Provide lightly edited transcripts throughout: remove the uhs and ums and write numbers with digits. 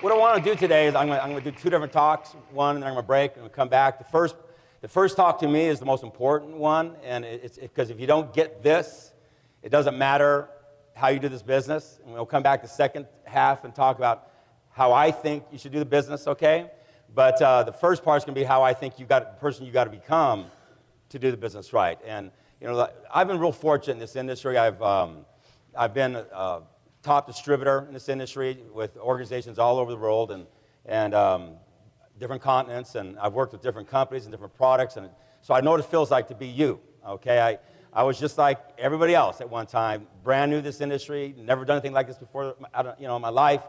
what I want to do today is I'm going to do two different talks. One, and then I'm going to break and we'll come back. The first talk to me is the most important one, and it's because if you don't get this, it doesn't matter how you do this business. And we'll come back the second half and talk about how I think you should do the business, okay? But the first part is going to be how I think the person you got to become to do the business right. And you know, I've been real fortunate in this industry. I've been a top distributor in this industry with organizations all over the world and different continents, and I've worked with different companies and different products, and so I know what it feels like to be you. Okay, I was just like everybody else at one time, brand new to this industry, never done anything like this before, in my life.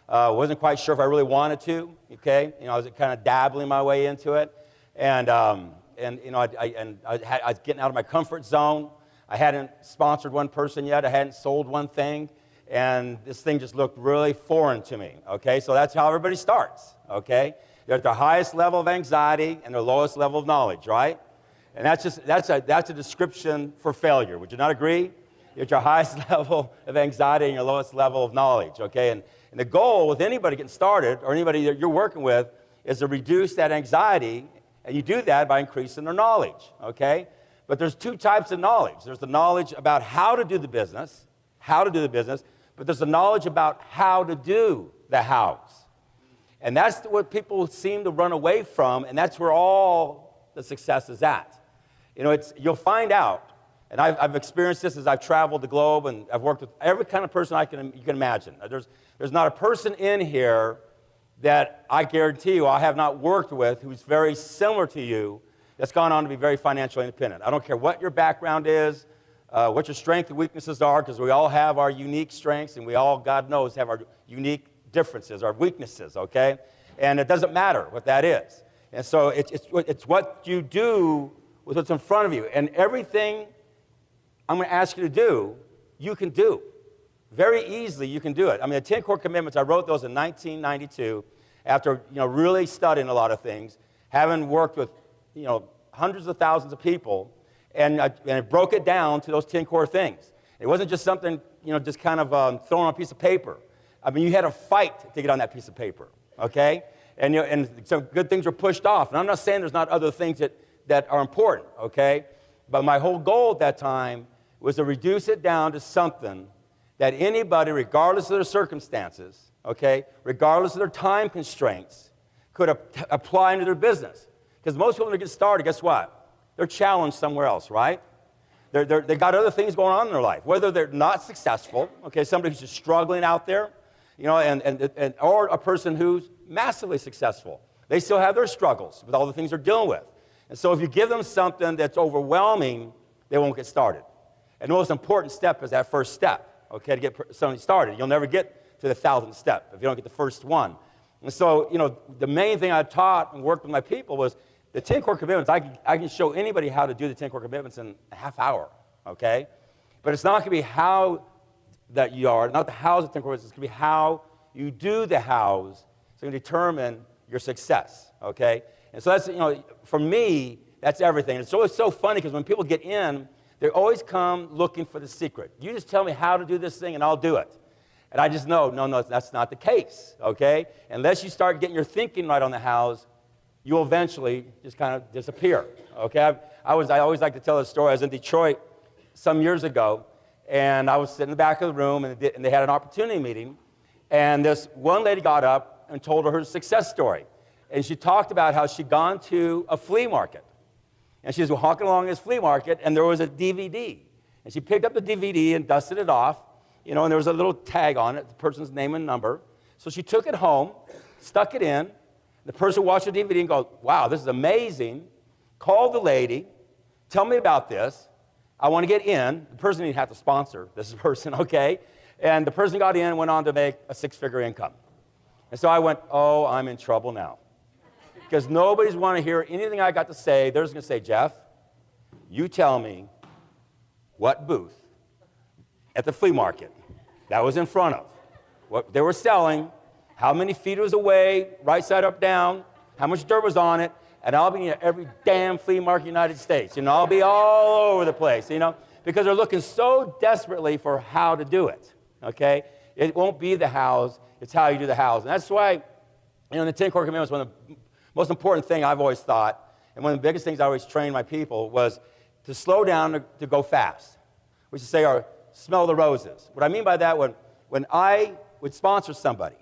Wasn't quite sure if I really wanted to. Okay, I was kind of dabbling my way into it, and I was getting out of my comfort zone. I hadn't sponsored one person yet. I hadn't sold one thing, and this thing just looked really foreign to me. Okay, so that's how everybody starts. Okay, they're at their highest level of anxiety and their lowest level of knowledge, right? And that's a description for failure. Would you not agree? You're at your highest level of anxiety and your lowest level of knowledge, okay? And the goal with anybody getting started or anybody that you're working with is to reduce that anxiety, and you do that by increasing their knowledge, okay? But there's two types of knowledge. There's the knowledge about how to do the business, but there's the knowledge about how to do the hows. And that's what people seem to run away from, and that's where all the success is at. You'll find out, and I've experienced this as I've traveled the globe, and I've worked with every kind of person you can imagine. There's not a person in here that I guarantee you I have not worked with who's very similar to you that's gone on to be very financially independent. I don't care what your background is, what your strengths and weaknesses are, because we all have our unique strengths, and we all, God knows, have our unique differences, our weaknesses, okay? And it doesn't matter what that is. And so it's what you do with what's in front of you. And everything I'm going to ask you to do, you can do. Very easily, you can do it. I mean, the 10 core commitments, I wrote those in 1992 after, really studying a lot of things, having worked with, hundreds of thousands of people, and I broke it down to those 10 core things. It wasn't just something, just kind of thrown on a piece of paper. I mean, you had to fight to get on that piece of paper, okay? And some good things were pushed off. And I'm not saying there's not other things that are important, okay? But my whole goal at that time was to reduce it down to something that anybody, regardless of their circumstances, okay, regardless of their time constraints, could apply into their business. Because most people, when they get started, guess what? They're challenged somewhere else, right? They got other things going on in their life. Whether they're not successful, okay, somebody who's just struggling out there, or a person who's massively successful. They still have their struggles with all the things they're dealing with. And so if you give them something that's overwhelming, they won't get started. And the most important step is that first step, okay, to get somebody started. You'll never get to the 1,000th step if you don't get the first one. And so, the main thing I taught and worked with my people was the 10 core commitments. I can show anybody how to do the 10 core commitments in a half hour, okay? But it's not going to be how that you are, not the hows of 10 core commitments. It's going to be how you do the hows. It's going to determine your success, okay? And so that's, for me, that's everything. It's always so funny because when people get in, they always come looking for the secret. You just tell me how to do this thing and I'll do it. And I just know, no, that's not the case, okay? Unless you start getting your thinking right on the hows, you'll eventually just kind of disappear, okay? I always like to tell this story. I was in Detroit some years ago, and I was sitting in the back of the room, and they had an opportunity meeting, and this one lady got up and told her success story. And she talked about how she'd gone to a flea market. And she was walking along this flea market, and there was a DVD. And she picked up the DVD and dusted it off, and there was a little tag on it, the person's name and number. So she took it home, stuck it in. The person watched the DVD and goes, wow, this is amazing. Called the lady, tell me about this. I want to get in. The person didn't have to sponsor this person, okay? And the person got in and went on to make a six-figure income. And so I went, oh, I'm in trouble now. Because nobody's want to hear anything I got to say. They're just going to say, Jeff, you tell me what booth at the flea market that was in front of, what they were selling, how many feet it was away, right side up, down, how much dirt was on it, and I'll be in every damn flea market in the United States. I'll be all over the place, because they're looking so desperately for how to do it, okay? It won't be the hows, it's how you do the hows. And that's why, the 10 core commandments, one of the most important thing I've always thought, and one of the biggest things I always train my people was to slow down to go fast. We should say, or smell the roses. What I mean by that, when I would sponsor somebody,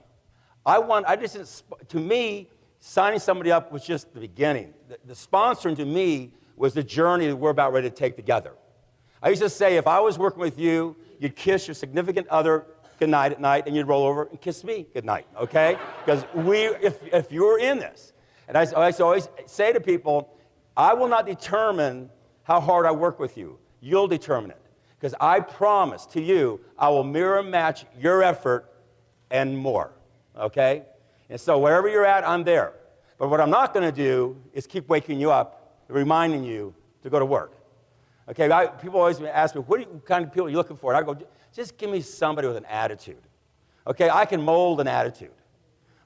to me, signing somebody up was just the beginning. The sponsoring to me was the journey that we're about ready to take together. I used to say, if I was working with you, you'd kiss your significant other goodnight at night, and you'd roll over and kiss me goodnight, okay? Because if you were in this, and I always say to people, I will not determine how hard I work with you. You'll determine it. Because I promise to you, I will mirror match your effort and more, okay? And so wherever you're at, I'm there. But what I'm not going to do is keep waking you up, reminding you to go to work. Okay, people always ask me, what kind of people are you looking for? And I go, just give me somebody with an attitude. Okay, I can mold an attitude.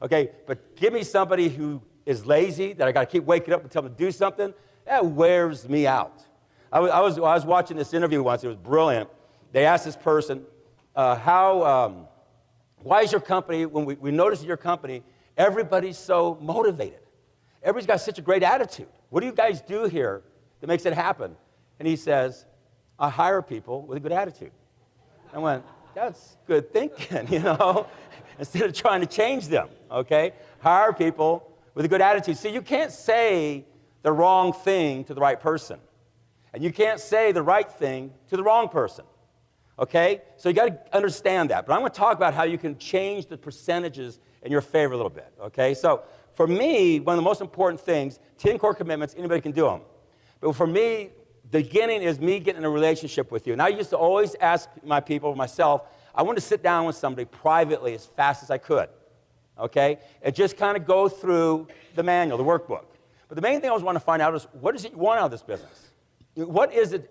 Okay, but give me somebody who is lazy, that I got to keep waking up and tell them to do something. That wears me out. I was watching this interview once. It was brilliant. They asked this person, why is your company, when we notice in your company, everybody's so motivated? Everybody's got such a great attitude. What do you guys do here that makes it happen? And he says, I hire people with a good attitude. I went, that's good thinking, instead of trying to change them, okay? Hire people with a good attitude. See, you can't say the wrong thing to the right person. And you can't say the right thing to the wrong person, okay? So you got to understand that. But I'm going to talk about how you can change the percentages in your favor a little bit, okay? So for me, one of the most important things, 10 core commitments, anybody can do them. But for me, the beginning is me getting in a relationship with you. And I used to always ask my people, myself, I wanted to sit down with somebody privately as fast as I could, okay? And just kind of go through the manual, the workbook. But the main thing I always want to find out is, what is it you want out of this business? What is it?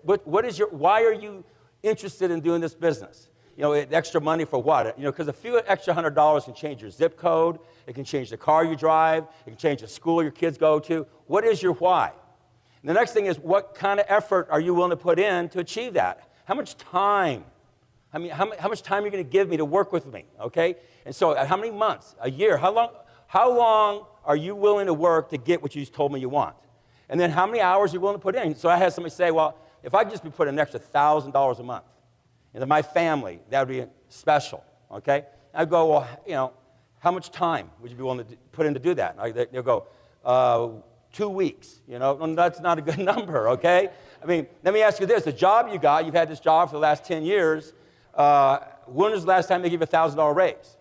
Why are you interested in doing this business? Extra money for what? Because a few extra $100 can change your zip code. It can change the car you drive. It can change the school your kids go to. What is your why? And the next thing is, what kind of effort are you willing to put in to achieve that? How much time? How much time are you going to give me to work with me? Okay? And so, how many months? A year? How long are you willing to work to get what you just told me you want? And then how many hours are you willing to put in? So I had somebody say, well, if I could just be putting an extra $1,000 a month into my family, that would be special, okay? I'd go, well, how much time would you be willing to put in to do that? And they'll go, 2 weeks, and that's not a good number, okay? Let me ask you this. The job you got, you've had this job for the last 10 years, when was the last time they gave you a $1,000 raise,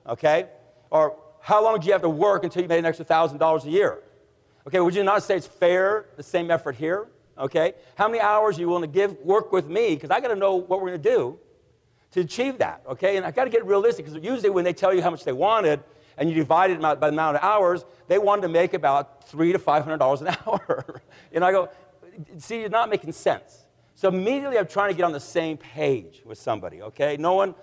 okay? Or how long do you have to work until you made an extra $1,000 a year? Okay, would you not say it's fair, the same effort here? Okay, how many hours are you willing to work with me? Because I got to know what we're going to do to achieve that, okay? And I got to get realistic, because usually when they tell you how much they wanted, and you divide it by the amount of hours, they wanted to make about $300 to $500 an hour. I go, see, you're not making sense. So immediately I'm trying to get on the same page with somebody, okay? Knowing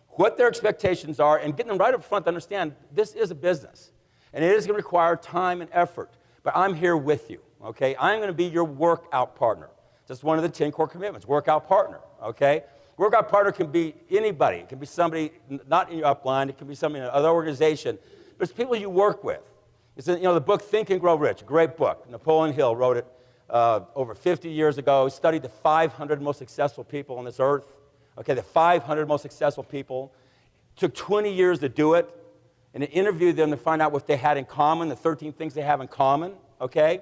what their expectations are and getting them right up front to understand this is a business. And it is going to require time and effort. But I'm here with you, okay? I'm going to be your workout partner. That's one of the 10 core commitments, workout partner, okay? Workout partner can be anybody. It can be somebody not in your upline. It can be somebody in another organization. But it's people you work with. It's in, the book Think and Grow Rich, great book. Napoleon Hill wrote it over 50 years ago. He studied the 500 most successful people on this earth, okay? The 500 most successful people. It took 20 years to do it. And to interview them to find out what they had in common, the 13 things they have in common, okay?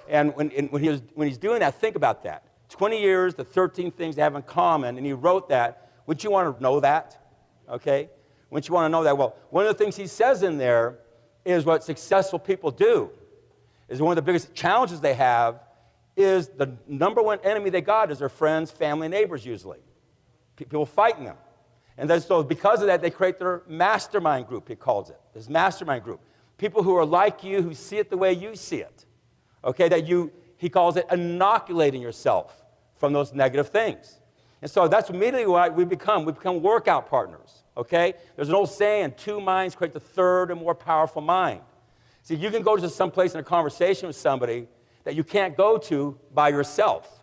And when he's doing that, think about that. 20 years, the 13 things they have in common, and he wrote that. Wouldn't you want to know that, okay? Wouldn't you want to know that? Well, one of the things he says in there is what successful people do, is one of the biggest challenges they have is the number one enemy they got is their friends, family, neighbors usually. People fighting them. And then, so because of that, they create their mastermind group, he calls it, this mastermind group. People who are like you, who see it the way you see it. Okay, he calls it inoculating yourself from those negative things. And so that's immediately what we become. We become workout partners, okay? There's an old saying, 2 minds create the third and more powerful mind. See, you can go to some place in a conversation with somebody that you can't go to by yourself.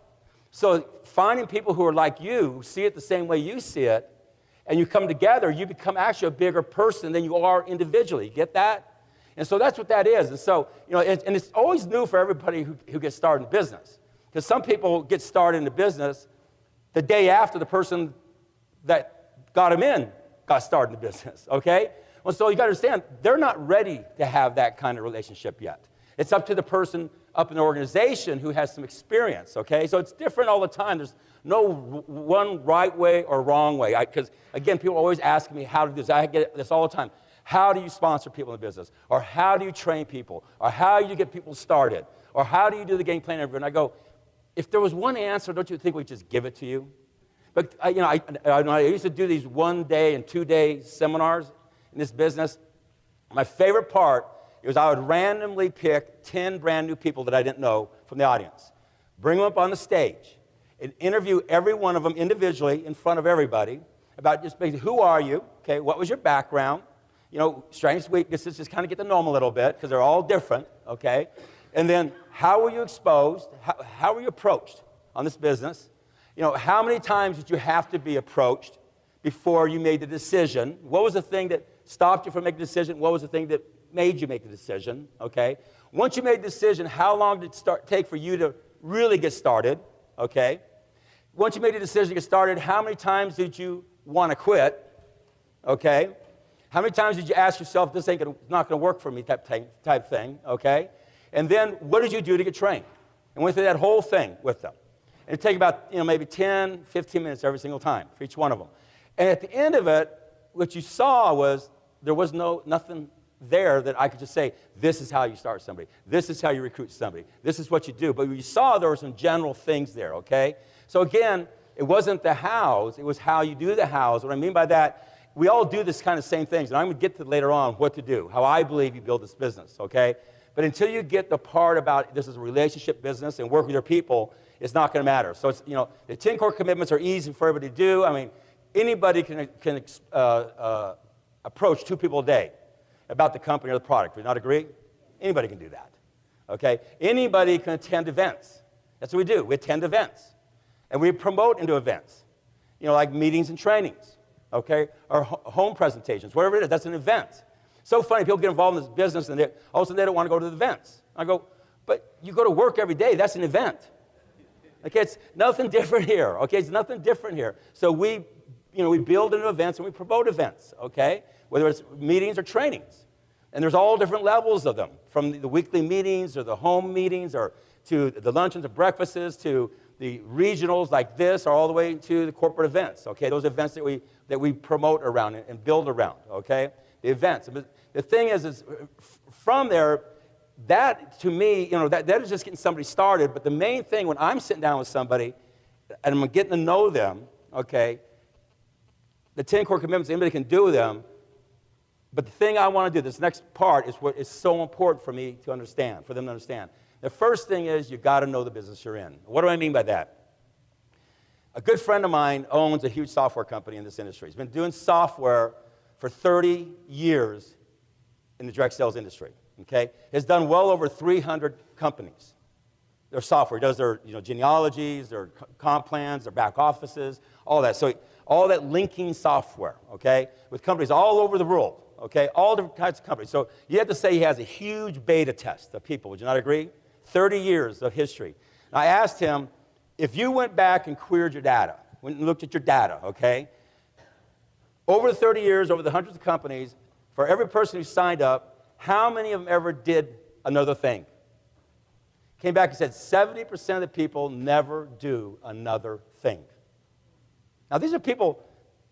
So finding people who are like you, who see it the same way you see it, and you come together, you become actually a bigger person than you are individually. You get that? And so that's what that is. And so, and it's always new for everybody who gets started in business. Because some people get started in the business the day after the person that got them in got started in the business, okay? Well, so you got to understand, they're not ready to have that kind of relationship yet. It's up to the person up in the organization who has some experience, okay? So it's different all the time. There's no one right way or wrong way. Because, again, people always ask me how to do this. I get this all the time. How do you sponsor people in business? Or how do you train people? Or how do you get people started? Or how do you do the game plan? And I go, if there was one answer, don't you think we'd just give it to you? But, I used to do these 1 day and 2 day seminars in this business. My favorite part was I would randomly pick 10 brand new people that I didn't know from the audience, bring them up on the stage, and interview every one of them individually in front of everybody about just basically, who are you? Okay, what was your background? Strengths, weaknesses, just kind of get to know them a little bit because they're all different, okay? And then how were you exposed? How were you approached on this business? How many times did you have to be approached before you made the decision? What was the thing that stopped you from making the decision? What was the thing that made you make the decision, okay? Once you made the decision, how long did it take for you to really get started, okay? Once you made a decision to get started, how many times did you want to quit, okay? How many times did you ask yourself, this ain't not going to work for me type thing, okay? And then what did you do to get trained? And went through that whole thing with them. And it'd take about, maybe 10, 15 minutes every single time for each one of them. And at the end of it, what you saw was there was nothing there that I could just say, this is how you start somebody. This is how you recruit somebody. This is what you do. But you saw there were some general things there, okay? So again, it wasn't the hows, it was how you do the hows. What I mean by that, we all do this kind of same things. And I'm going to get to later on what to do, how I believe you build this business, okay? But until you get the part about this is a relationship business and work with your people, it's not going to matter. So it's, the 10 core commitments are easy for everybody to do. I mean, anybody can approach 2 people a day about the company or the product. Do you not agree? Anybody can do that, okay? Anybody can attend events. That's what we do. We attend events. And we promote into events, like meetings and trainings, okay? Or home presentations, whatever it is. That's an event. So funny, people get involved in this business and all of a sudden they don't want to go to the events. I go, but you go to work every day. That's an event. Okay, it's nothing different here, okay? It's nothing different here. So we build into events and we promote events, okay? Whether it's meetings or trainings. And there's all different levels of them, from the weekly meetings or the home meetings or to the luncheons and breakfasts to the regionals like this or all the way to the corporate events, okay? Those events that we promote around and build around, okay? The events. But the thing is from there, that to me, that is just getting somebody started. But the main thing when I'm sitting down with somebody and I'm getting to know them, okay, the 10 core commitments, anybody can do them. But the thing I want to do, this next part, is what is so important for me to understand, for them to understand. The first thing is you got to know the business you're in. What do I mean by that? A good friend of mine owns a huge software company in this industry. He's been doing software for 30 years in the direct sales industry, okay? Has done well over 300 companies. Their software, he does their genealogies, their comp plans, their back offices, all that. So all that linking software, okay, with companies all over the world, okay, all different types of companies. So you have to say he has a huge beta test of people. Would you not agree? 30 years of history. And I asked him, if you went back and queried your data, went and looked at your data, okay, over the 30 years, over the hundreds of companies, for every person who signed up, how many of them ever did another thing? Came back and said 70% of the people never do another thing. Now, these are people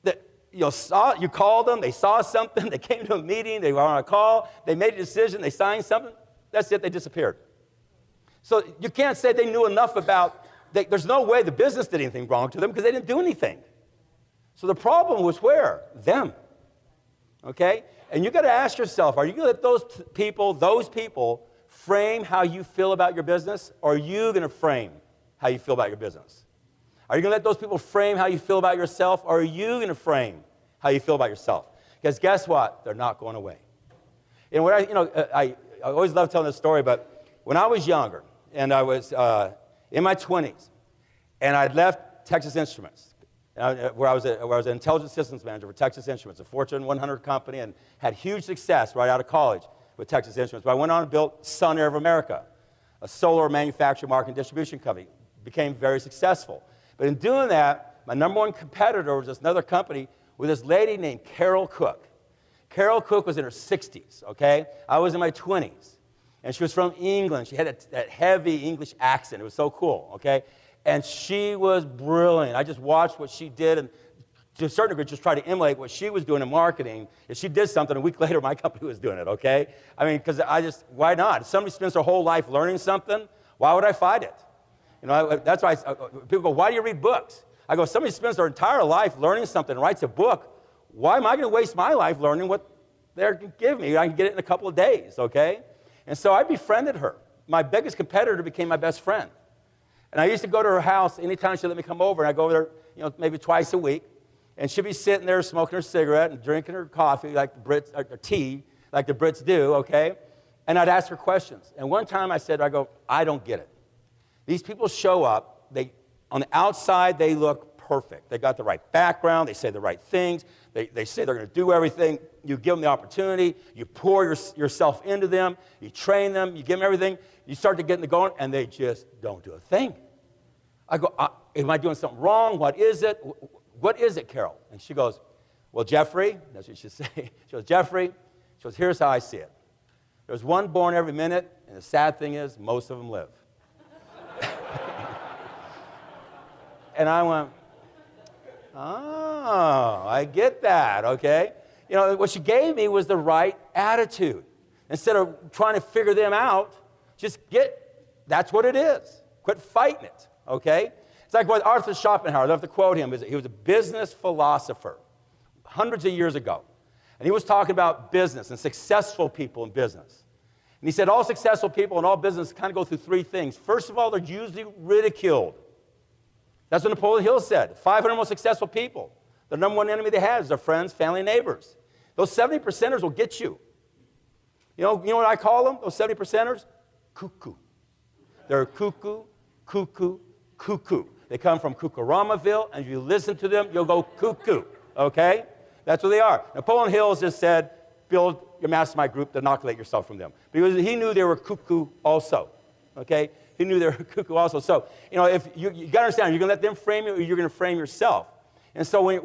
that you called them, they saw something, they came to a meeting, they were on a call, they made a decision, they signed something, that's it, they disappeared. So you can't say they knew enough about, there's no way the business did anything wrong to them because they didn't do anything. So the problem was where? Them. Okay? And you got to ask yourself, are you going to let those people frame how you feel about your business, or are you going to frame how you feel about your business? Are you going to let those people frame how you feel about yourself, or are you going to frame how you feel about yourself? Because guess what? They're not going away. And what I always love telling this story, but when I was younger, and I was in my 20s, and I'd left Texas Instruments, where I was an intelligence systems manager for Texas Instruments, a Fortune 100 company, and had huge success right out of college with Texas Instruments. But I went on and built Sun Air of America, a solar manufacturing, marketing, distribution company. Became very successful. But in doing that, my number one competitor was this another company with this lady named Carol Cook. Carol Cook was in her 60s, okay? I was in my 20s. And she was from England. She had that heavy English accent. It was so cool, okay? And she was brilliant. I just watched what she did and to a certain degree just tried to emulate what she was doing in marketing. If she did something, a week later, my company was doing it, okay? I mean, because why not? If somebody spends their whole life learning something, why would I fight it? You know, that's why people go, why do you read books? I go, somebody spends their entire life learning something and writes a book, why am I going to waste my life learning what they're going to give me? I can get it in a couple of days, okay? And so I befriended her. My biggest competitor became my best friend. And I used to go to her house anytime she let me come over, and I'd go over there, you know, maybe twice a week, and she'd be sitting there smoking her cigarette and drinking her coffee like the Brits, or tea, like the Brits do, okay? And I'd ask her questions. And one time I go, I don't get it. These people show up, on the outside, they look perfect. They got the right background, they say the right things, they say they're going to do everything. You give them the opportunity, you pour yourself into them, you train them, you give them everything, you start to get them going, and they just don't do a thing. I go, am I doing something wrong? What is it? What is it, Carol? And she goes, well, Jeffrey, that's what she say. She goes, Jeffrey, she goes, here's how I see it. There's one born every minute, and the sad thing is, most of them live. And I went, oh, I get that, okay? You know, what she gave me was the right attitude. Instead of trying to figure them out, just that's what it is. Quit fighting it, okay? It's like what Arthur Schopenhauer, I love to quote him, he was a business philosopher hundreds of years ago. And he was talking about business and successful people in business. And he said all successful people in all business kind of go through three things. First of all, they're usually ridiculed. That's what Napoleon Hill said. 500 most successful people. The number one enemy they have is their friends, family, and neighbors. Those 70%ers will get you. You know what I call them, those 70%ers? Cuckoo. They're cuckoo, cuckoo, cuckoo. They come from Cuckoramaville, and if you listen to them, you'll go cuckoo, okay? That's what they are. Napoleon Hill just said, build your mastermind group to inoculate yourself from them. Because he knew they were cuckoo also, okay? He knew they were cuckoo also. So, you know, if you got to understand, you're going to let them frame you, or you're going to frame yourself. And so I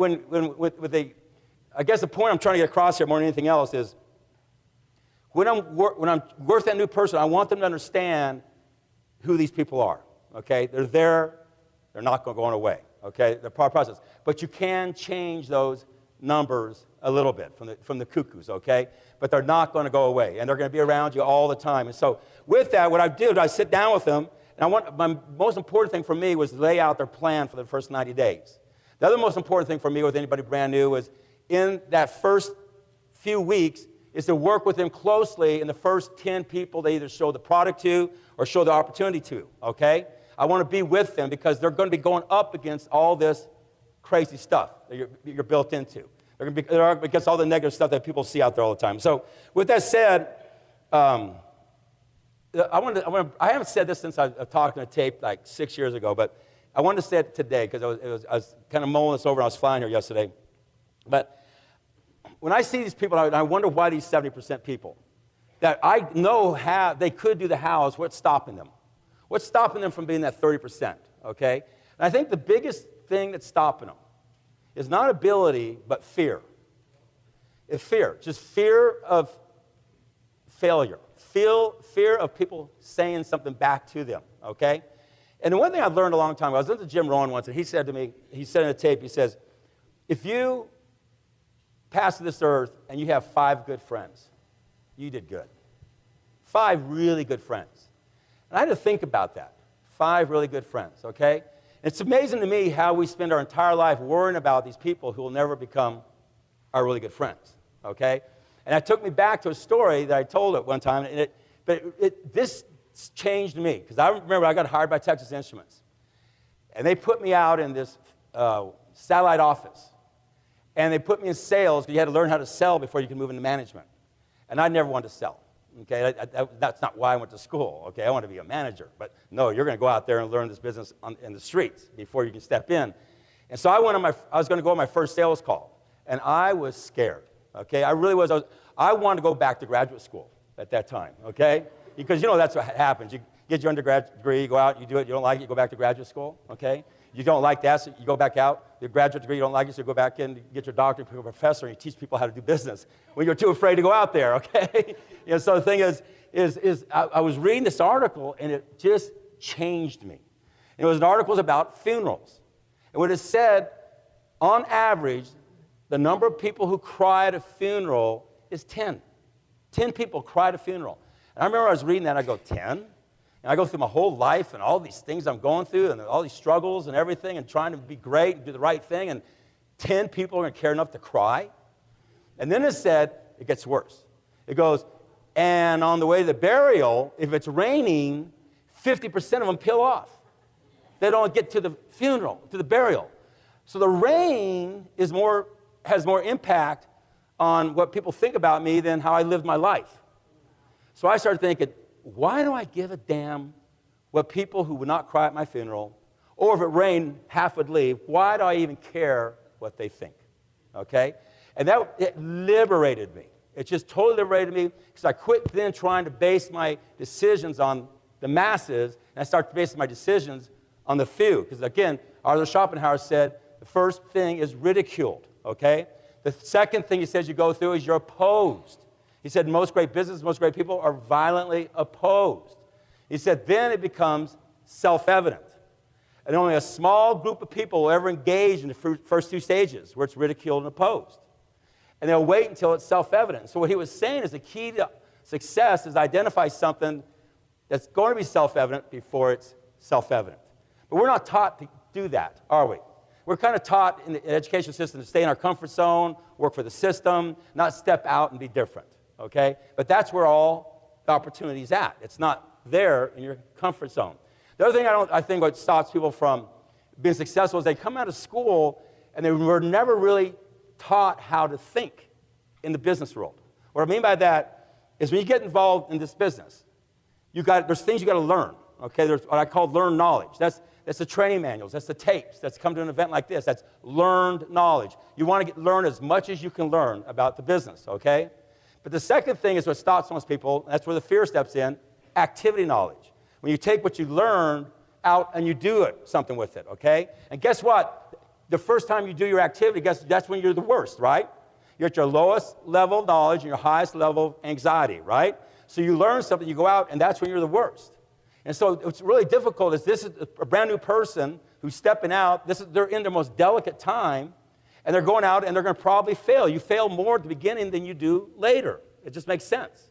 guess the point I'm trying to get across here more than anything else is, when I'm worth that new person, I want them to understand who these people are, okay? They're there. They're not going away, okay? They're part of the process. But you can change those numbers a little bit from the cuckoos, okay? But they're not going to go away, and they're going to be around you all the time. And so with that, what I did, I sit down with them, and my most important thing for me was to lay out their plan for the first 90 days. The other most important thing for me with anybody brand new was in that first few weeks is to work with them closely in the first 10 people they either show the product to or show the opportunity to, okay? I want to be with them because they're going to be going up against all this crazy stuff that you're built into. They're up against all the negative stuff that people see out there all the time. So with that said, I haven't said this since I talked on a tape like 6 years ago, but I wanted to say it today because I was kind of mulling this over. I was flying here yesterday. But when I see these people, I wonder why these 70% people that I know they could do the hows, what's stopping them? What's stopping them from being that 30%, okay? And I think the biggest thing that's stopping them is not ability, but fear. It's fear, just fear of failure, fear of people saying something back to them, okay? And the one thing I've learned a long time ago, I was listening to Jim Rohn once, and he said to me, he said in a tape, he says, if you pass this earth and you have 5 good friends, you did good. 5 really good friends. And I had to think about that. 5 really good friends, okay? It's amazing to me how we spend our entire life worrying about these people who will never become our really good friends, okay? And that took me back to a story that I told at one time, and this changed me, because I remember I got hired by Texas Instruments, and they put me out in this satellite office, and they put me in sales, because you had to learn how to sell before you could move into management, and I never wanted to sell. Okay, that's not why I went to school. Okay, I want to be a manager. But no, you're going to go out there and learn this business in the streets before you can step in. And so I was going to go on my first sales call, and I was scared, okay? I really was. I wanted to go back to graduate school at that time, okay? Because that's what happens. You get your undergrad degree, you go out, you do it, you don't like it, you go back to graduate school, okay? You don't like that, so you go back out. Your graduate degree, you don't like it, so you go back in, you get your doctorate, become a professor, and you teach people how to do business when you're too afraid to go out there, okay? So the thing is I was reading this article, and it just changed me. And it was an article about funerals. And what it said, on average, the number of people who cry at a funeral is 10. 10 people cry at a funeral. And I remember I was reading that, and I go, 10? And I go through my whole life and all these things I'm going through and all these struggles and everything and trying to be great and do the right thing, and 10 people are going to care enough to cry? And then it said, it gets worse. It goes, and on the way to the burial, if it's raining, 50% of them peel off. They don't get to the funeral, to the burial. So the rain has more impact on what people think about me than how I lived my life. So I started thinking, why do I give a damn what people who would not cry at my funeral, or if it rained, half would leave? Why do I even care what they think? Okay? And it liberated me. It just totally liberated me, because I quit then trying to base my decisions on the masses, and I started basing my decisions on the few. Because again, Arthur Schopenhauer said, the first thing is ridiculed, okay? The second thing he says you go through is you're opposed. He said most great businesses, most great people are violently opposed. He said then it becomes self-evident. And only a small group of people will ever engage in the first two stages, where it's ridiculed and opposed. And they'll wait until it's self-evident. So what he was saying is the key to success is identify something that's going to be self-evident before it's self-evident. But we're not taught to do that, are we? We're kind of taught in the education system to stay in our comfort zone, work for the system, not step out and be different, okay? But that's where all the opportunity is at. It's not there in your comfort zone. The other thing I think what stops people from being successful is they come out of school and they were never really taught how to think in the business world. What I mean by that is when you get involved in this business, there's things you got to learn, okay? There's what I call learned knowledge. That's the training manuals. That's the tapes. That's come to an event like this. That's learned knowledge. You want to learn as much as you can learn about the business, okay? But the second thing is what stops most people, and that's where the fear steps in, activity knowledge. When you take what you learned out and you do something with it, okay? And guess what? The first time you do your activity, that's when you're the worst, right? You're at your lowest level of knowledge and your highest level of anxiety, right? So you learn something, you go out, and that's when you're the worst. And so what's really difficult is this is a brand new person who's stepping out. They're in their most delicate time, and they're going out, and they're going to probably fail. You fail more at the beginning than you do later. It just makes sense.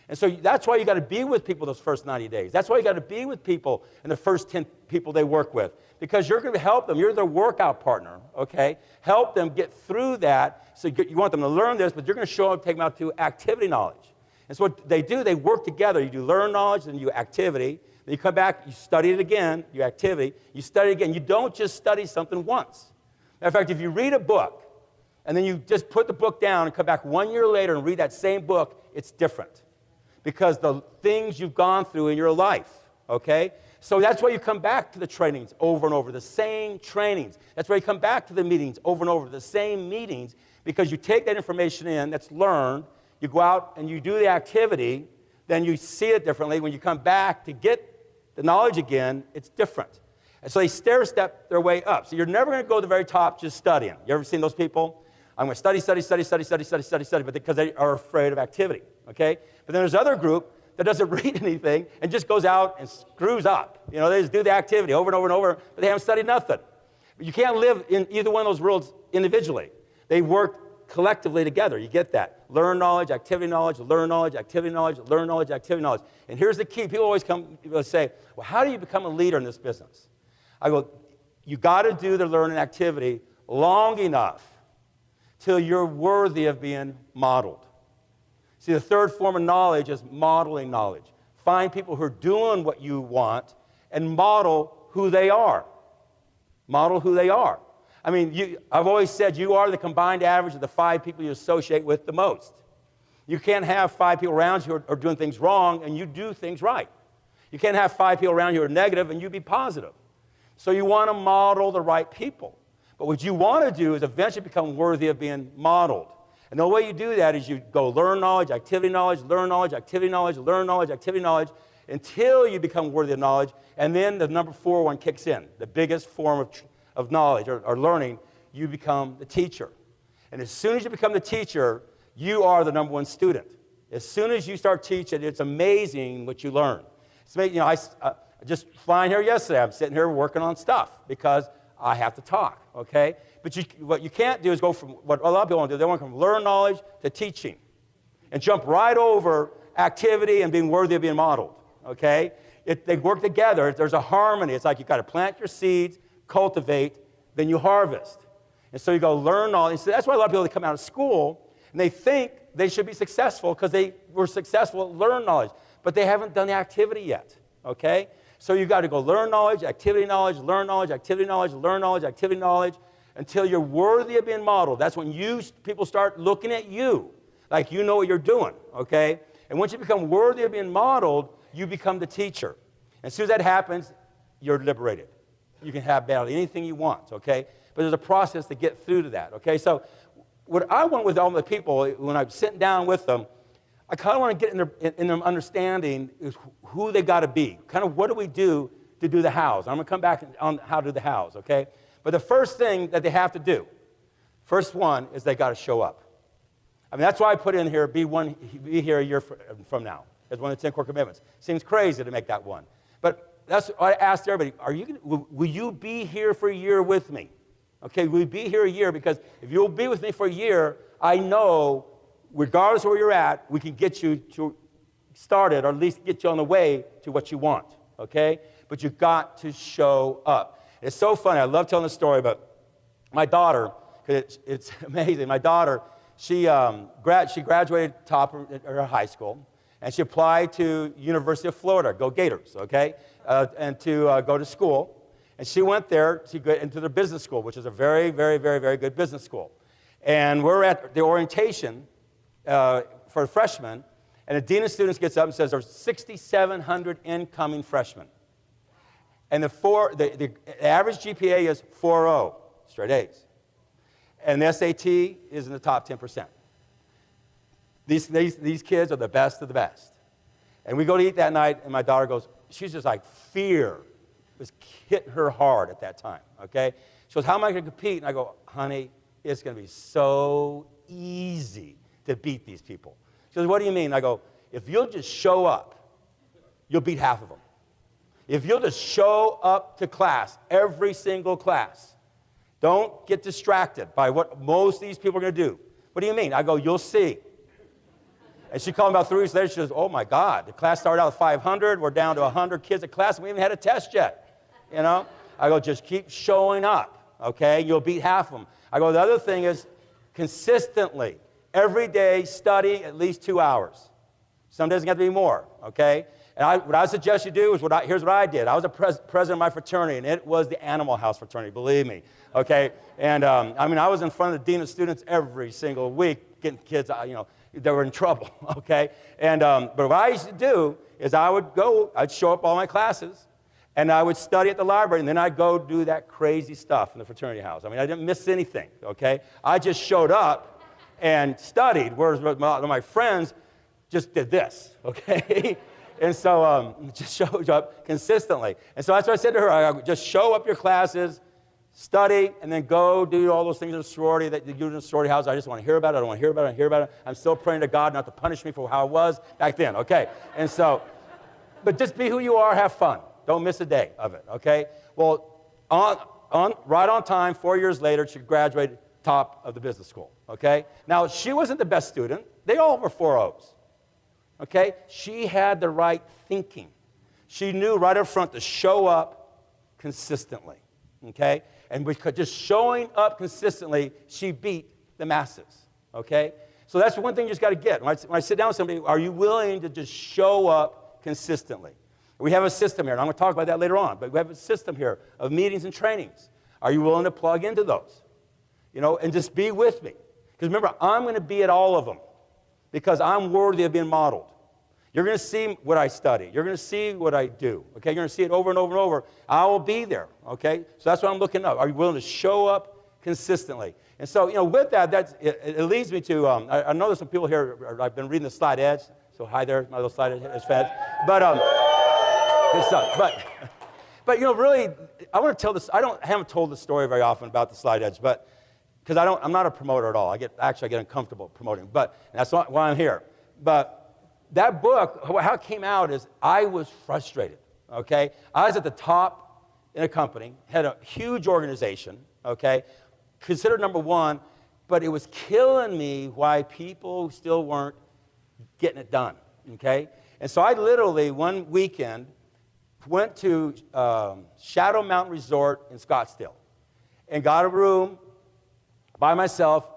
And so that's why you got to be with people those first 90 days. That's why you got to be with people in the first 10 people they work with, because you're going to help them. You're their workout partner, okay? Help them get through that. So you want them to learn this, but you're going to show up, take them out to activity knowledge. And so what they do, they work together. You do learn knowledge, then you do activity. Then you come back, you study it again, you activity. You study it again. You don't just study something once. Matter of fact, if you read a book, and then you just put the book down and come back 1 year later and read that same book, it's different. Because the things you've gone through in your life, okay? So that's why you come back to the trainings over and over, the same trainings. That's why you come back to the meetings over and over, the same meetings, because you take that information in that's learned, you go out and you do the activity, then you see it differently. When you come back to get the knowledge again, it's different. And so they stair-step their way up. So you're never going to go to the very top just studying. You ever seen those people? I'm going to study, but because they are afraid of activity, okay? But then there's another group that doesn't read anything and just goes out and screws up. You know, they just do the activity over and over and over, but they haven't studied nothing. But you can't live in either one of those worlds individually. They work collectively together. You get that. Learn knowledge, activity knowledge, learn knowledge, activity knowledge, learn knowledge, activity knowledge. And here's the key. People always say, well, how do you become a leader in this business? I go, you got to do the learning activity long enough till you're worthy of being modeled. See, the third form of knowledge is modeling knowledge. Find people who are doing what you want and model who they are. Model who they are. I mean, I've always said you are the combined average of the 5 people you associate with the most. You can't have 5 people around you who are doing things wrong and you do things right. You can't have 5 people around you who are negative and you be positive. So you want to model the right people. But what you want to do is eventually become worthy of being modeled. And the way you do that is you go learn knowledge, activity knowledge, learn knowledge, activity knowledge, learn knowledge, activity knowledge, until you become worthy of knowledge. And then the number 4 one kicks in, the biggest form of knowledge or learning. You become the teacher. And as soon as you become the teacher, you are the number 1 student. As soon as you start teaching, it's amazing what you learn. I just flying here yesterday, I'm sitting here working on stuff because I have to talk, okay? But what you can't do is go from what a lot of people want to do. They want to learn knowledge to teaching and jump right over activity and being worthy of being modeled, okay? They work together. There's a harmony. It's like you've got to plant your seeds, cultivate, then you harvest. And so you go learn knowledge. So that's why a lot of people, they come out of school and they think they should be successful because they were successful at learn knowledge, but they haven't done the activity yet, okay? So you've got to go learn knowledge, activity knowledge, learn knowledge, activity knowledge, learn knowledge, activity knowledge, until you're worthy of being modeled. That's when people start looking at you like you know what you're doing, okay? And once you become worthy of being modeled, you become the teacher. And as soon as that happens, you're liberated. You can have barely anything you want, okay? But there's a process to get through to that, okay? So what I want with all the people, when I'm sitting down with them, I kind of want to get in their understanding is who they got to be. Kind of what do we do to do the hows? I'm going to come back on how to do the hows, okay? But the first thing that they have to do, first one, is they got to show up. I mean, that's why I put in here, be here a year from now, as one of the 10 core commitments. Seems crazy to make that one. But that's what I asked everybody, will you be here for a year with me? Okay, will you be here a year? Because if you'll be with me for a year, I know regardless of where you're at, we can get you started, or at least get you on the way to what you want, okay? But you've got to show up. It's so funny. I love telling the story about my daughter, because it's amazing. My daughter, she graduated top of her high school, and she applied to University of Florida, go Gators, okay, and to go to school. And she went there to go into their business school, which is a very, very, very, very good business school. And we're at the orientation for freshmen, and the dean of students gets up and says there's 6,700 incoming freshmen. And the average GPA is 4.0, straight A's. And the SAT is in the top 10%. These kids are the best of the best. And we go to eat that night, and my daughter goes, she's just like, fear was hitting her hard at that time, okay? She goes, how am I going to compete? And I go, honey, it's going to be so easy to beat these people. She goes, what do you mean? I go, if you'll just show up, you'll beat half of them. If you'll just show up to class, every single class, don't get distracted by what most of these people are going to do. What do you mean? I go, you'll see. And she called me about 3 weeks later. She goes, oh, my God. The class started out with 500. We're down to 100 kids at class. And we haven't had a test yet. You know? I go, just keep showing up, okay? You'll beat half of them. I go, the other thing is consistently, every day, study at least 2 hours. Some days it got to be more, okay? And what I suggest you do is, here's what I did. I was a president of my fraternity, and it was the Animal House fraternity, believe me, okay? And, I was in front of the dean of students every single week, getting kids, that were in trouble, okay? And, but what I used to do is I'd show up all my classes, and I would study at the library, and then I'd go do that crazy stuff in the fraternity house. I mean, I didn't miss anything, okay? I just showed up and studied, whereas my friends just did this, okay? And so just showed up consistently. And so that's what I said to her. I just show up your classes, study, and then go do all those things in the sorority that you do in the sorority house. I just want to hear about it. I don't want to hear about it. I don't hear about it. I'm still praying to God not to punish me for how I was back then, okay? And so, but just be who you are. Have fun. Don't miss a day of it, okay? Well, right on time, 4 years later, she graduated top of the business school, okay? Now, she wasn't the best student. They all were 4.0s. Okay? She had the right thinking. She knew right up front to show up consistently. Okay? And because just showing up consistently, she beat the masses. Okay? So that's one thing you just got to get. When I sit down with somebody, are you willing to just show up consistently? We have a system here, and I'm going to talk about that later on, but we have a system here of meetings and trainings. Are you willing to plug into those? And just be with me. Because remember, I'm going to be at all of them because I'm worthy of being modeled. You're going to see what I study. You're going to see what I do. Okay? You're going to see it over and over and over. I will be there. Okay? So that's what I'm looking up. Are you willing to show up consistently. And so, with that, it leads me to, I know there's some people here, I've been reading the Slide Edge, so hi there, my little Slide Edge fans. But, good stuff. But really, I want to tell this, I haven't told this story very often about the Slide Edge, but, because I'm not a promoter at all. I get uncomfortable promoting, but that's not why I'm here. But that book, how it came out is I was frustrated, okay? I was at the top in a company, had a huge organization, okay? Considered number one, but it was killing me why people still weren't getting it done, okay? And so I literally, one weekend, went to Shadow Mountain Resort in Scottsdale and got a room by myself,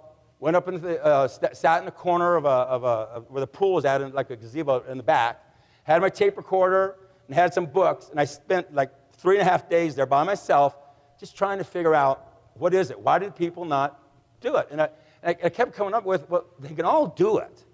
went up into the, sat in the corner of where the pool was at, in like a gazebo in the back, had my tape recorder and had some books, and I spent like 3.5 days there by myself just trying to figure out, what is it? Why did people not do it? And I kept coming up with, well, they can all do it.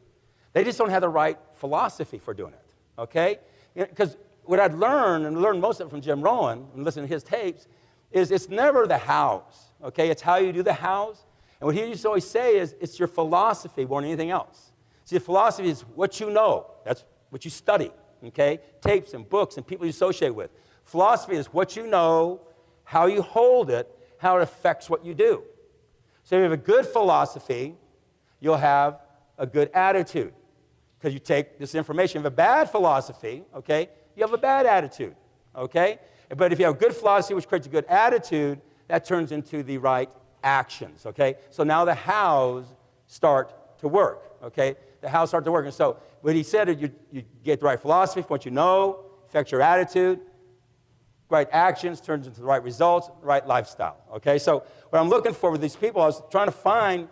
They just don't have the right philosophy for doing it, okay? Because what I'd learned, and learned most of it from Jim Rohn, and listening to his tapes, is it's never the hows, okay? It's how you do the hows. And what he used to always say is, it's your philosophy more than anything else. See, the philosophy is what you know. That's what you study, okay? Tapes and books and people you associate with. Philosophy is what you know, how you hold it, how it affects what you do. So if you have a good philosophy, you'll have a good attitude, because you take this information. If you have a bad philosophy, okay, you have a bad attitude, okay? But if you have a good philosophy, which creates a good attitude, that turns into the right actions, okay? So now the hows start to work, okay? The hows start to work. And so what he said is you get the right philosophy, what you know, affects your attitude, right actions turns into the right results, right lifestyle, okay? So what I'm looking for with these people, I was trying to find,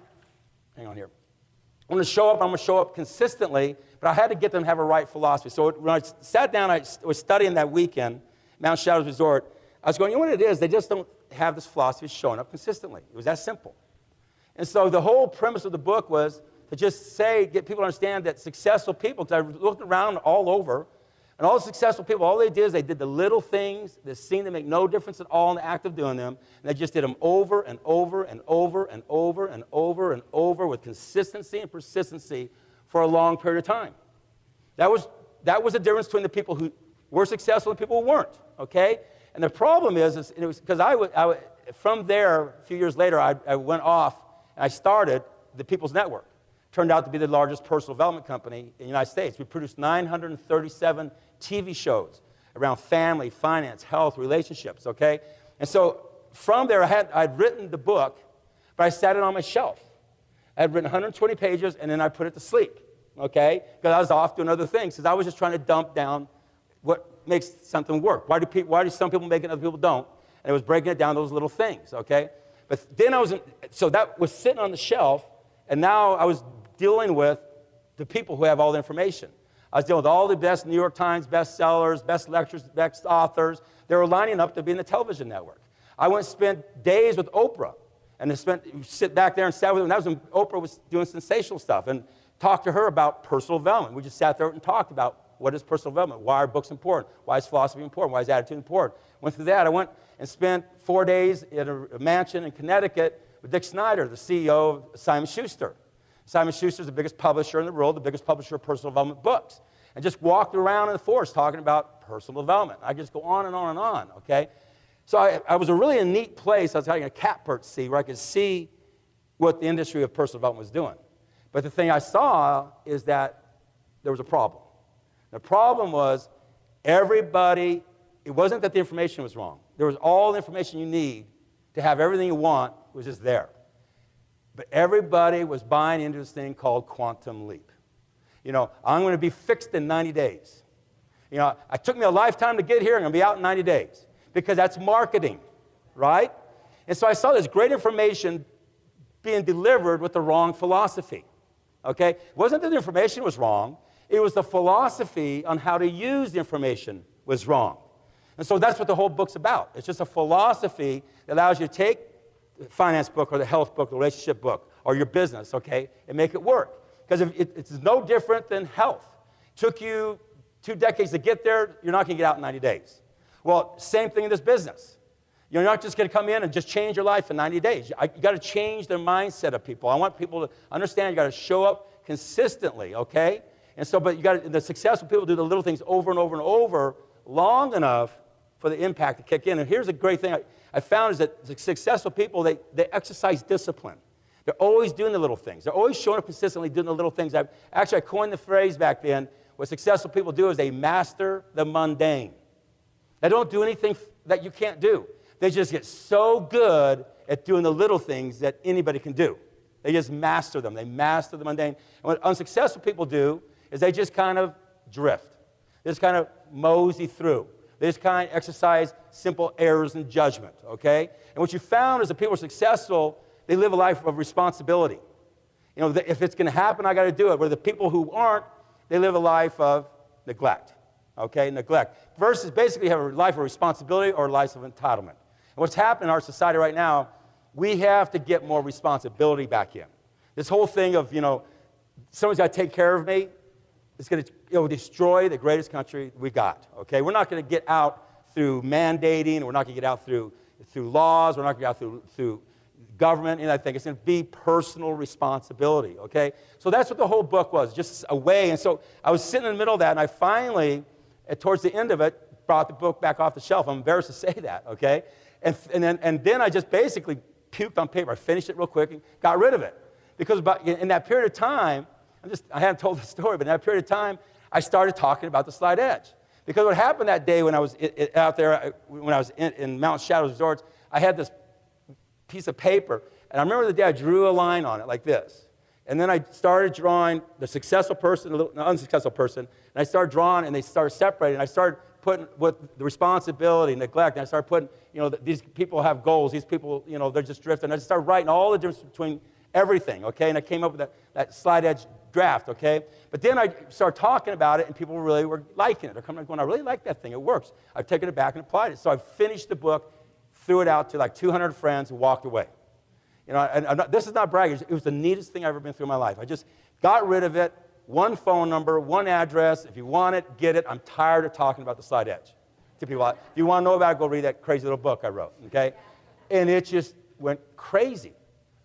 hang on here, I'm going to show up consistently, but I had to get them to have a right philosophy. So when I sat down, I was studying that weekend, Mount Shadows Resort, I was going, you know what it is? They just don't have this philosophy showing up consistently. It was that simple. And so the whole premise of the book was to just get people to understand that successful people, because I looked around all over, and all the successful people, all they did is they did the little things that seemed to make no difference at all in the act of doing them, and they just did them over and over and over and over and over and over with consistency and persistency for a long period of time. That was the difference between the people who were successful and people who weren't, okay? And the problem is it was because from there, a few years later, I went off and I started the People's Network. Turned out to be the largest personal development company in the United States. We produced 937 TV shows around family, finance, health, relationships, okay? And so from there, I'd written the book, but I sat it on my shelf. I had written 120 pages, and then I put it to sleep, okay? Because I was off doing other things, because I was just trying to dump down what makes something work. Why do some people make it and other people don't? And it was breaking it down those little things, okay? But then so that was sitting on the shelf, and now I was dealing with the people who have all the information. I was dealing with all the best New York Times bestsellers, best lecturers, best authors. They were lining up to be in the television network. I went and spent days with Oprah, and sit back there and sat with her. And that was when Oprah was doing sensational stuff, and talked to her about personal development. We just sat there and talked about what is personal development, why are books important, why is philosophy important, why is attitude important. Went through that. I went and spent 4 days at a mansion in Connecticut with Dick Snyder, the CEO of Simon Schuster. Simon Schuster is the biggest publisher in the world, the biggest publisher of personal development books. And just walked around in the forest talking about personal development. I just go on and on and on, okay? So I was a neat place. I was having a catbird seat where I could see what the industry of personal development was doing. But the thing I saw is that there was a problem. The problem was everybody, it wasn't that the information was wrong. There was all the information you need to have everything you want was just there. But everybody was buying into this thing called quantum leap. I'm going to be fixed in 90 days. It took me a lifetime to get here. I'm going to be out in 90 days. Because that's marketing, right? And so I saw this great information being delivered with the wrong philosophy, okay? It wasn't that the information was wrong. It was the philosophy on how to use the information was wrong. And so that's what the whole book's about. It's just a philosophy that allows you to take the finance book or the health book, the relationship book, or your business, okay, and make it work. Because it's no different than health. It took you 2 decades to get there. You're not going to get out in 90 days. Well, same thing in this business. You're not just going to come in and just change your life in 90 days. You got to change the mindset of people. I want people to understand you got to show up consistently, okay? And so, but the successful people do the little things over and over and over long enough for the impact to kick in. And here's a great thing I found is that the successful people, they exercise discipline. They're always doing the little things. They're always showing up consistently doing the little things. I coined the phrase back then, what successful people do is they master the mundane. They don't do anything that you can't do. They just get so good at doing the little things that anybody can do. They just master them. They master the mundane. And what unsuccessful people do is they just kind of drift. They just kind of mosey through. They just kind of exercise simple errors in judgment, okay? And what you found is that people who are successful, they live a life of responsibility. You know, if it's going to happen, I got to do it. Where the people who aren't, they live a life of neglect, okay? Neglect. Versus basically have a life of responsibility or a life of entitlement. And what's happening in our society right now, we have to get more responsibility back in. This whole thing of, you know, someone's got to take care of me, it's going to destroy the greatest country we got, okay? We're not going to get out through mandating. We're not going to get out through laws. We're not going to get out through government. And I think it's going to be personal responsibility, okay? So that's what the whole book was, just a way. And so I was sitting in the middle of that, and I finally, towards the end of it, brought the book back off the shelf. I'm embarrassed to say that, okay? And then I just basically puked on paper. I finished it real quick and got rid of it. Because in that period of time, I haven't told the story, but in that period of time, I started talking about the Slight Edge. Because what happened that day when I was out there, when I was in Mountain Shadows Resorts, I had this piece of paper, and I remember the day I drew a line on it like this. And then I started drawing the successful person, the unsuccessful person, and I started drawing, and they started separating, and I started putting with the responsibility, neglect, and I started putting, you know, these people have goals, these people, you know, they're just drifting. And I just started writing all the difference between everything, okay? And I came up with that Slight Edge draft, okay? But then I started talking about it, and people really were liking it. They're coming going, I really like that thing. It works. I've taken it back and applied it. So I finished the book, threw it out to like 200 friends, and walked away. You know, and this is not bragging. It was the neatest thing I've ever been through in my life. I just got rid of it. One phone number, one address. If you want it, get it. I'm tired of talking about the Slight Edge to people. If you want to know about it, go read that crazy little book I wrote, okay? And it just went crazy.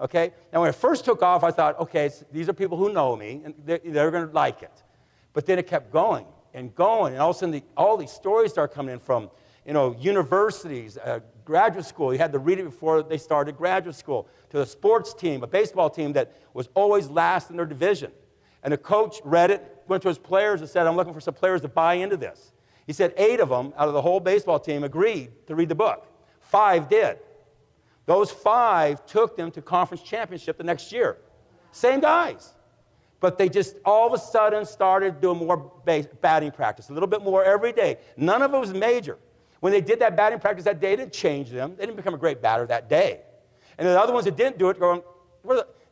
Okay? Now, when it first took off, I thought, okay, these are people who know me, and they're going to like it. But then it kept going, and all of a sudden, all these stories started coming in from, you know, universities, graduate school. You had to read it before they started graduate school, to a sports team, a baseball team that was always last in their division. And the coach read it, went to his players and said, I'm looking for some players to buy into this. He said 8 of them out of the whole baseball team agreed to read the book. 5 did. Those 5 took them to conference championship the next year. Same guys. But they just all of a sudden started doing more batting practice, a little bit more every day. None of it was major. When they did that batting practice that day, it didn't change them. They didn't become a great batter that day. And the other ones that didn't do it, going,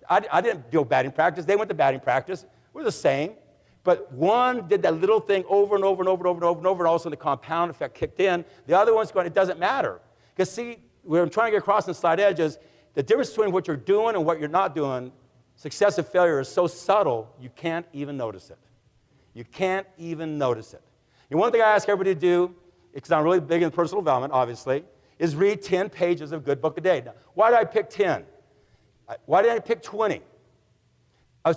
I didn't do batting practice. They went to batting practice. We're the same. But one did that little thing over and over and over and over and over and over, and all of a sudden the compound effect kicked in. The other one's going, it doesn't matter. Because see, what I'm trying to get across in Slight Edge is the difference between what you're doing and what you're not doing. Success and failure is so subtle, you can't even notice it. You can't even notice it. And one thing I ask everybody to do, because I'm really big in personal development, obviously, is read 10 pages of a good book a day. Now, why did I pick 10? Why did I pick 20? I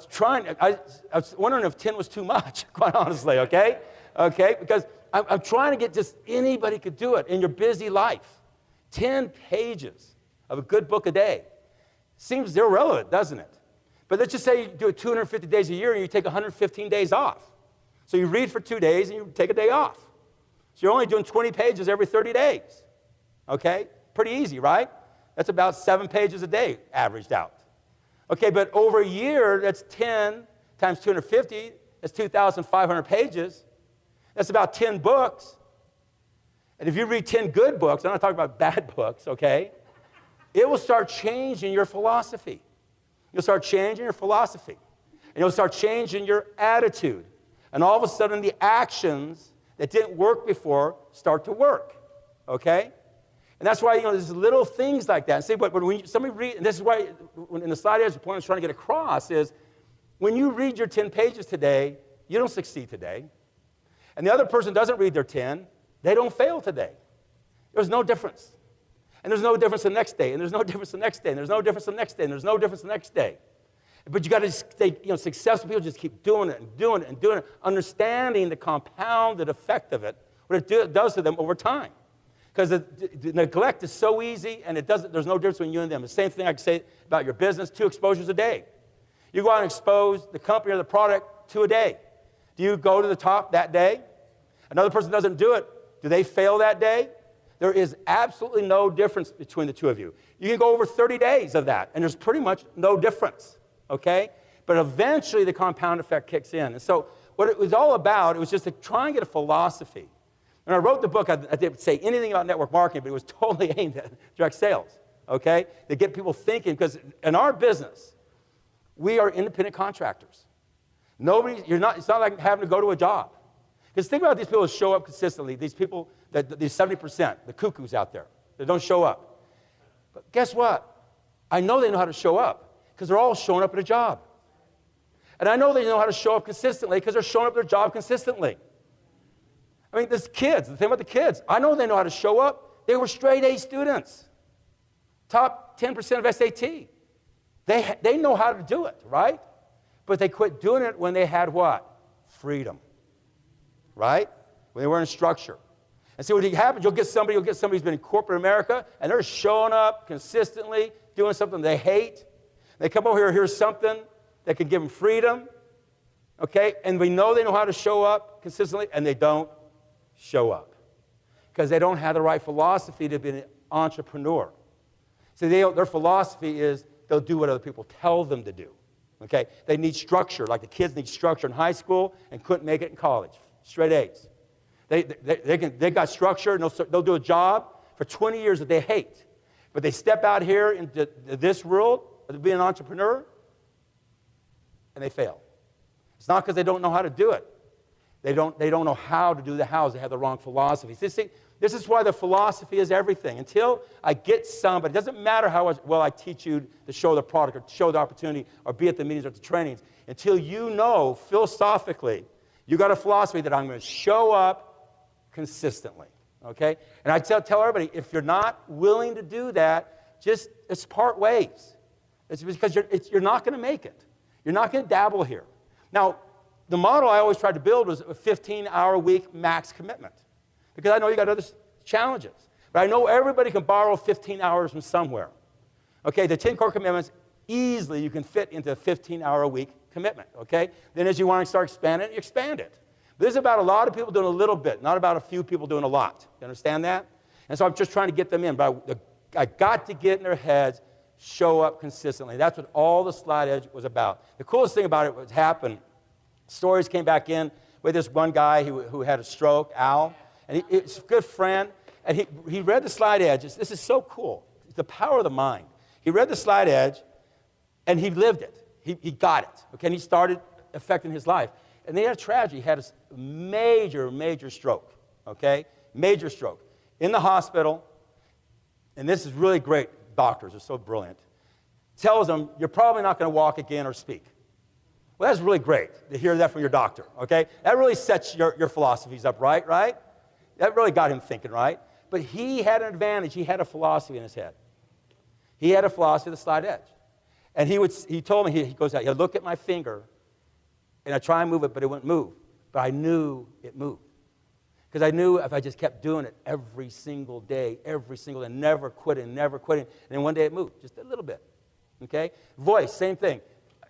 was wondering if 10 was too much, quite honestly, okay? Okay, because I'm trying to get just anybody could do it in your busy life. 10 pages of a good book a day. Seems irrelevant, doesn't it? But let's just say you do it 250 days a year and you take 115 days off. So you read for 2 days and you take a day off. So you're only doing 20 pages every 30 days. Okay? Pretty easy, right? That's about 7 pages a day averaged out. Okay, but over a year, that's 10 times 250. That's 2,500 pages. That's about 10 books. And if you read 10 good books, I'm not talking about bad books, okay? It will start changing your philosophy. You'll start changing your philosophy. And you'll start changing your attitude. And all of a sudden, the actions that didn't work before start to work, okay? And that's why, you know, there's little things like that. And see, but when somebody read, and this is why in the Slight Edge, the point I was trying to get across is when you read your 10 pages today, you don't succeed today. And the other person doesn't read their 10, they don't fail today. There's no difference. And there's no difference the next day, and there's no difference the next day, and there's no difference the next day, and there's no difference the next day. But you got to stay, successful people just keep doing it and doing it and doing it, understanding the compounded effect of it, what it does to them over time. Because the neglect is so easy, and there's no difference between you and them. The same thing I can say about your business, 2 exposures a day. You go out and expose the company or the product 2 a day. Do you go to the top that day? Another person doesn't do it. Do they fail that day? There is absolutely no difference between the 2 of you. You can go over 30 days of that, and there's pretty much no difference, okay? But eventually, the compound effect kicks in. And so what it was all about, it was just to try and get a philosophy. When I wrote the book, I didn't say anything about network marketing, but it was totally aimed at direct sales, okay? To get people thinking, because in our business, we are independent contractors. It's not like having to go to a job. Because think about these people who show up consistently, these people, these 70%, the cuckoos out there that don't show up. But guess what? I know they know how to show up because they're all showing up at a job. And I know they know how to show up consistently because they're showing up at their job consistently. I mean, there's kids, the thing about the kids, I know they know how to show up. They were straight A students, top 10% of SAT. They know how to do it, right? But they quit doing it when they had what? Freedom. Right? When they were in structure. And see what happens, you'll get somebody who's been in corporate America, and they're showing up consistently, doing something they hate. They come over here, here's something that can give them freedom, okay? And we know they know how to show up consistently, and they don't show up because they don't have the right philosophy to be an entrepreneur. So their philosophy is they'll do what other people tell them to do, okay? They need structure, like the kids need structure in high school and couldn't make it in college. Straight A's. They got structure, and they'll do a job for 20 years that they hate. But they step out here into this world to be an entrepreneur, and they fail. It's not because they don't know how to do it. They don't know how to do the hows. They have the wrong philosophy. See, this is why the philosophy is everything. Until I get somebody, it doesn't matter how well I teach you to show the product or to show the opportunity or be at the meetings or at the trainings, until you know philosophically, you got a philosophy that I'm going to show up consistently, okay? And I tell everybody, if you're not willing to do that, it's part ways. It's because you're not going to make it. You're not going to dabble here. Now, the model I always tried to build was a 15-hour-a-week max commitment because I know you got other challenges. But I know everybody can borrow 15 hours from somewhere. Okay, the 10 core commitments, easily you can fit into a 15-hour-a-week commitment, okay? Then as you want to start expanding it, you expand it. But this is about a lot of people doing a little bit, not about a few people doing a lot. You understand that? And so I'm just trying to get them in. But I got to get in their heads, show up consistently. That's what all the Slide Edge was about. The coolest thing about it was happened, stories came back in with this one guy who had a stroke, Al, and he's a good friend, and he read the Slide Edge. This is so cool. It's the power of the mind. He read the Slide Edge, and he lived it. He got it, okay, and he started affecting his life. And then he had a tragedy. He had a major, major stroke, okay, major stroke. In the hospital, and this is really great, doctors are so brilliant, tells him, you're probably not going to walk again or speak. Well, that's really great to hear that from your doctor, okay? That really sets your philosophies up right? That really got him thinking, right? But he had an advantage. He had a philosophy in his head. He had a philosophy of the Slide Edge. And he told me, he goes out, look at my finger, and I try and move it, but it wouldn't move. But I knew it moved. Because I knew if I just kept doing it every single day, never quitting, and then one day it moved, just a little bit, okay? Voice, same thing.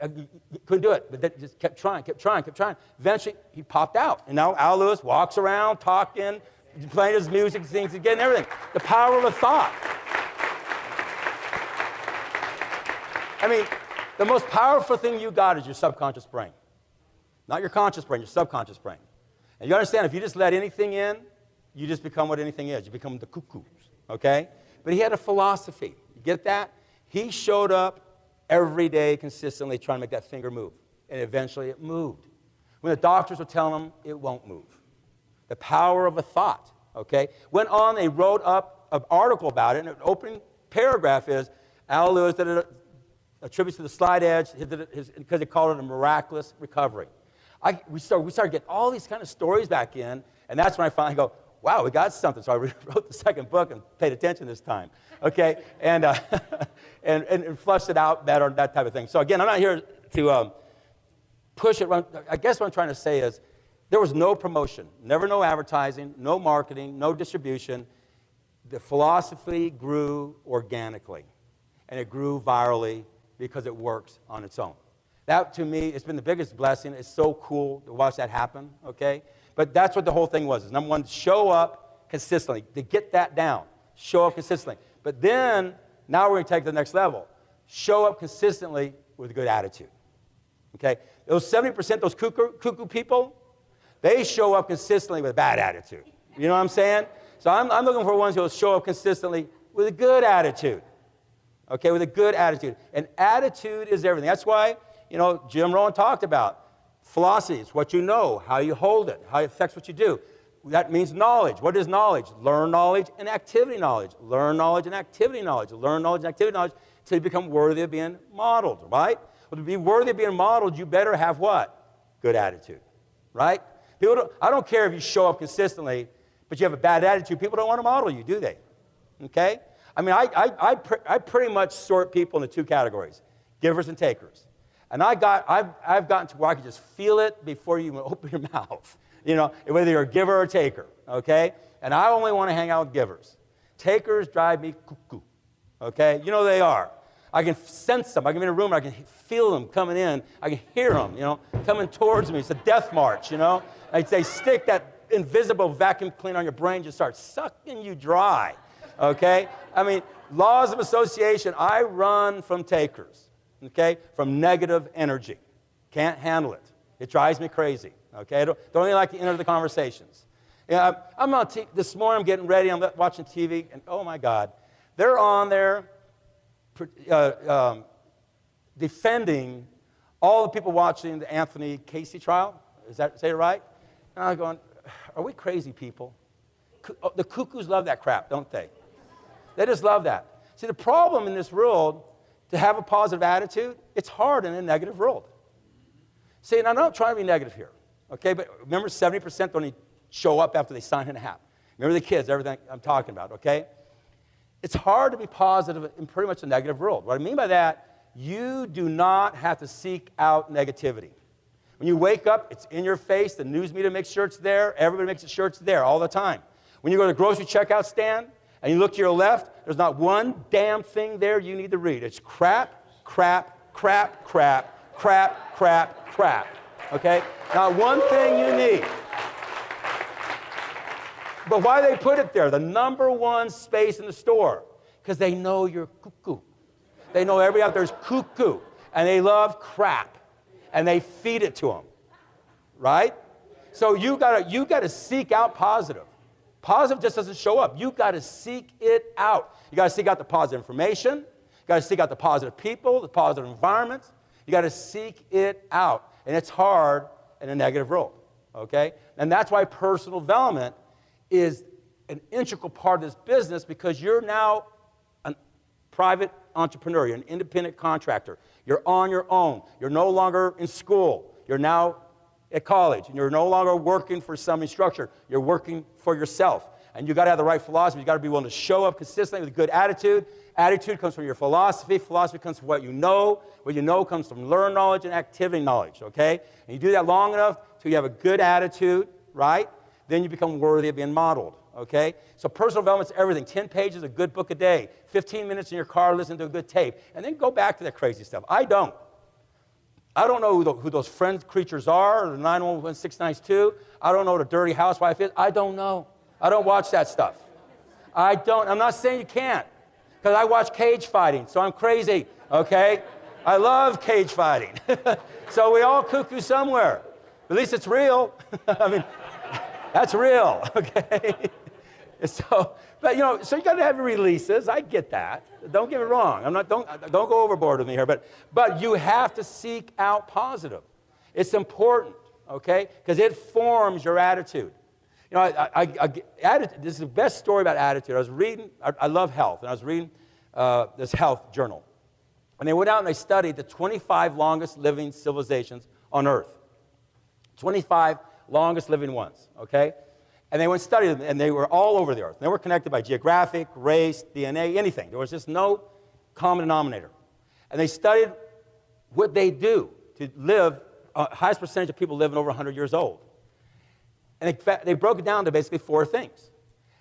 I couldn't do it, but then just kept trying. Eventually, he popped out. And now Al Lewis walks around, talking, playing his music, sings again, everything. The power of a thought. I mean, the most powerful thing you got is your subconscious brain. Not your conscious brain, your subconscious brain. And you understand, if you just let anything in, you just become what anything is. You become the cuckoos, okay? But he had a philosophy. You get that? He showed up every day consistently trying to make that finger move. And eventually it moved. When the doctors were telling him it won't move. The power of a thought, okay? Went on, they wrote up an article about it, and an opening paragraph is, Al Lewis did it, attributes to the Slide Edge, because they called it a miraculous recovery. We started getting all these kind of stories back in, and that's when I finally go, wow, we got something. So I wrote the second book and paid attention this time, okay? And, and flushed it out better, that type of thing. So again, I'm not here to push it. I guess what I'm trying to say is there was no promotion, never no advertising, no marketing, no distribution. The philosophy grew organically, and it grew virally because it works on its own. That, to me, it's been the biggest blessing. It's so cool to watch that happen, okay? But that's what the whole thing was. Is number one, show up consistently. To get that down, show up consistently. But then, now we're going to take it to the next level. Show up consistently with a good attitude, okay? Those 70%, those cuckoo people, they show up consistently with a bad attitude. You know what I'm saying? So I'm looking for ones who will show up consistently with a good attitude, okay, with a good attitude. And attitude is everything. That's why, you know, Jim Rohn talked about philosophy. It's what you know, how you hold it, how it affects what you do. That means knowledge. What is knowledge? Learn knowledge and activity knowledge. Learn knowledge and activity knowledge. Learn knowledge and activity knowledge until you become worthy of being modeled, right? Well, to be worthy of being modeled, you better have what? Good attitude, right? I don't care if you show up consistently, but you have a bad attitude. People don't want to model you, do they? Okay? I mean, I pretty much sort people into two categories, givers and takers. And I've gotten to where I can just feel it before you even open your mouth, you know, whether you're a giver or a taker, okay? And I only want to hang out with givers. Takers drive me cuckoo, okay? You know they are. I can sense them. I can be in a room, I can feel them coming in. I can hear them, you know, coming towards me. It's a death march, you know? They stick that invisible vacuum cleaner on your brain, just start sucking you dry, okay? I mean, laws of association, I run from takers, okay, from negative energy. Can't handle it. It drives me crazy, okay? I don't even like to enter the conversations. Yeah, I'm on this morning, I'm getting ready, I'm watching TV, and oh my God, they're on there defending all the people watching the Anthony Casey trial. Say it right? And I'm going, are we crazy people? The cuckoos love that crap, don't they? They just love that. See, the problem in this world, to have a positive attitude, it's hard in a negative world. See, and I'm not trying to be negative here, okay? But remember, 70% don't even show up after they sign in a hat. Remember the kids, everything I'm talking about, okay? It's hard to be positive in pretty much a negative world. What I mean by that, you do not have to seek out negativity. When you wake up, it's in your face. The news media makes sure it's there. Everybody makes sure it's there all the time. When you go to the grocery checkout stand and you look to your left, there's not one damn thing there you need to read. It's crap, crap, crap, crap, crap, crap, crap. Okay? Not one thing you need. But why do they put it there? The number one space in the store. Because they know you're cuckoo. They know everybody out there is cuckoo. And they love crap. And they feed it to them. Right? So you gotta seek out positive. Positive just doesn't show up. You got to seek it out. You got to seek out the positive information. You got to seek out the positive people, the positive environments. You got to seek it out. And it's hard in a negative world, okay? And that's why personal development is an integral part of this business, because you're now a private entrepreneur. You're an independent contractor. You're on your own. You're no longer in school. You're now at college, and you're no longer working for some instructor. You're working for yourself. And you've got to have the right philosophy. You've got to be willing to show up consistently with a good attitude. Attitude comes from your philosophy. Philosophy comes from what you know. What you know comes from learned knowledge and activity knowledge, okay? And you do that long enough till you have a good attitude, right? Then you become worthy of being modeled, okay? So personal development's everything. 10 pages, a good book a day. 15 minutes in your car listening to a good tape. And then go back to that crazy stuff. I don't know who those friend creatures are, or the 911-692. I don't know what a dirty housewife is. I don't know. I don't watch that stuff. I don't. I'm not saying you can't, because I watch cage fighting, so I'm crazy, okay? I love cage fighting. So we all cuckoo somewhere. At least it's real. I mean, that's real, okay? So, but you know, so you got to have your releases. I get that. Don't get me wrong. Don't go overboard with me here. But you have to seek out positive. It's important, okay? Because it forms your attitude. You know, attitude, this is the best story about attitude. I was reading. I love health, and I was reading this health journal, and they went out and they studied the 25 longest living civilizations on Earth. 25 longest living ones, okay? And they went and studied them, and they were all over the earth. They were connected by geographic, race, DNA, anything. There was just no common denominator. And they studied what they do to live, highest percentage of people living over 100 years old. And they broke it down to basically 4 things.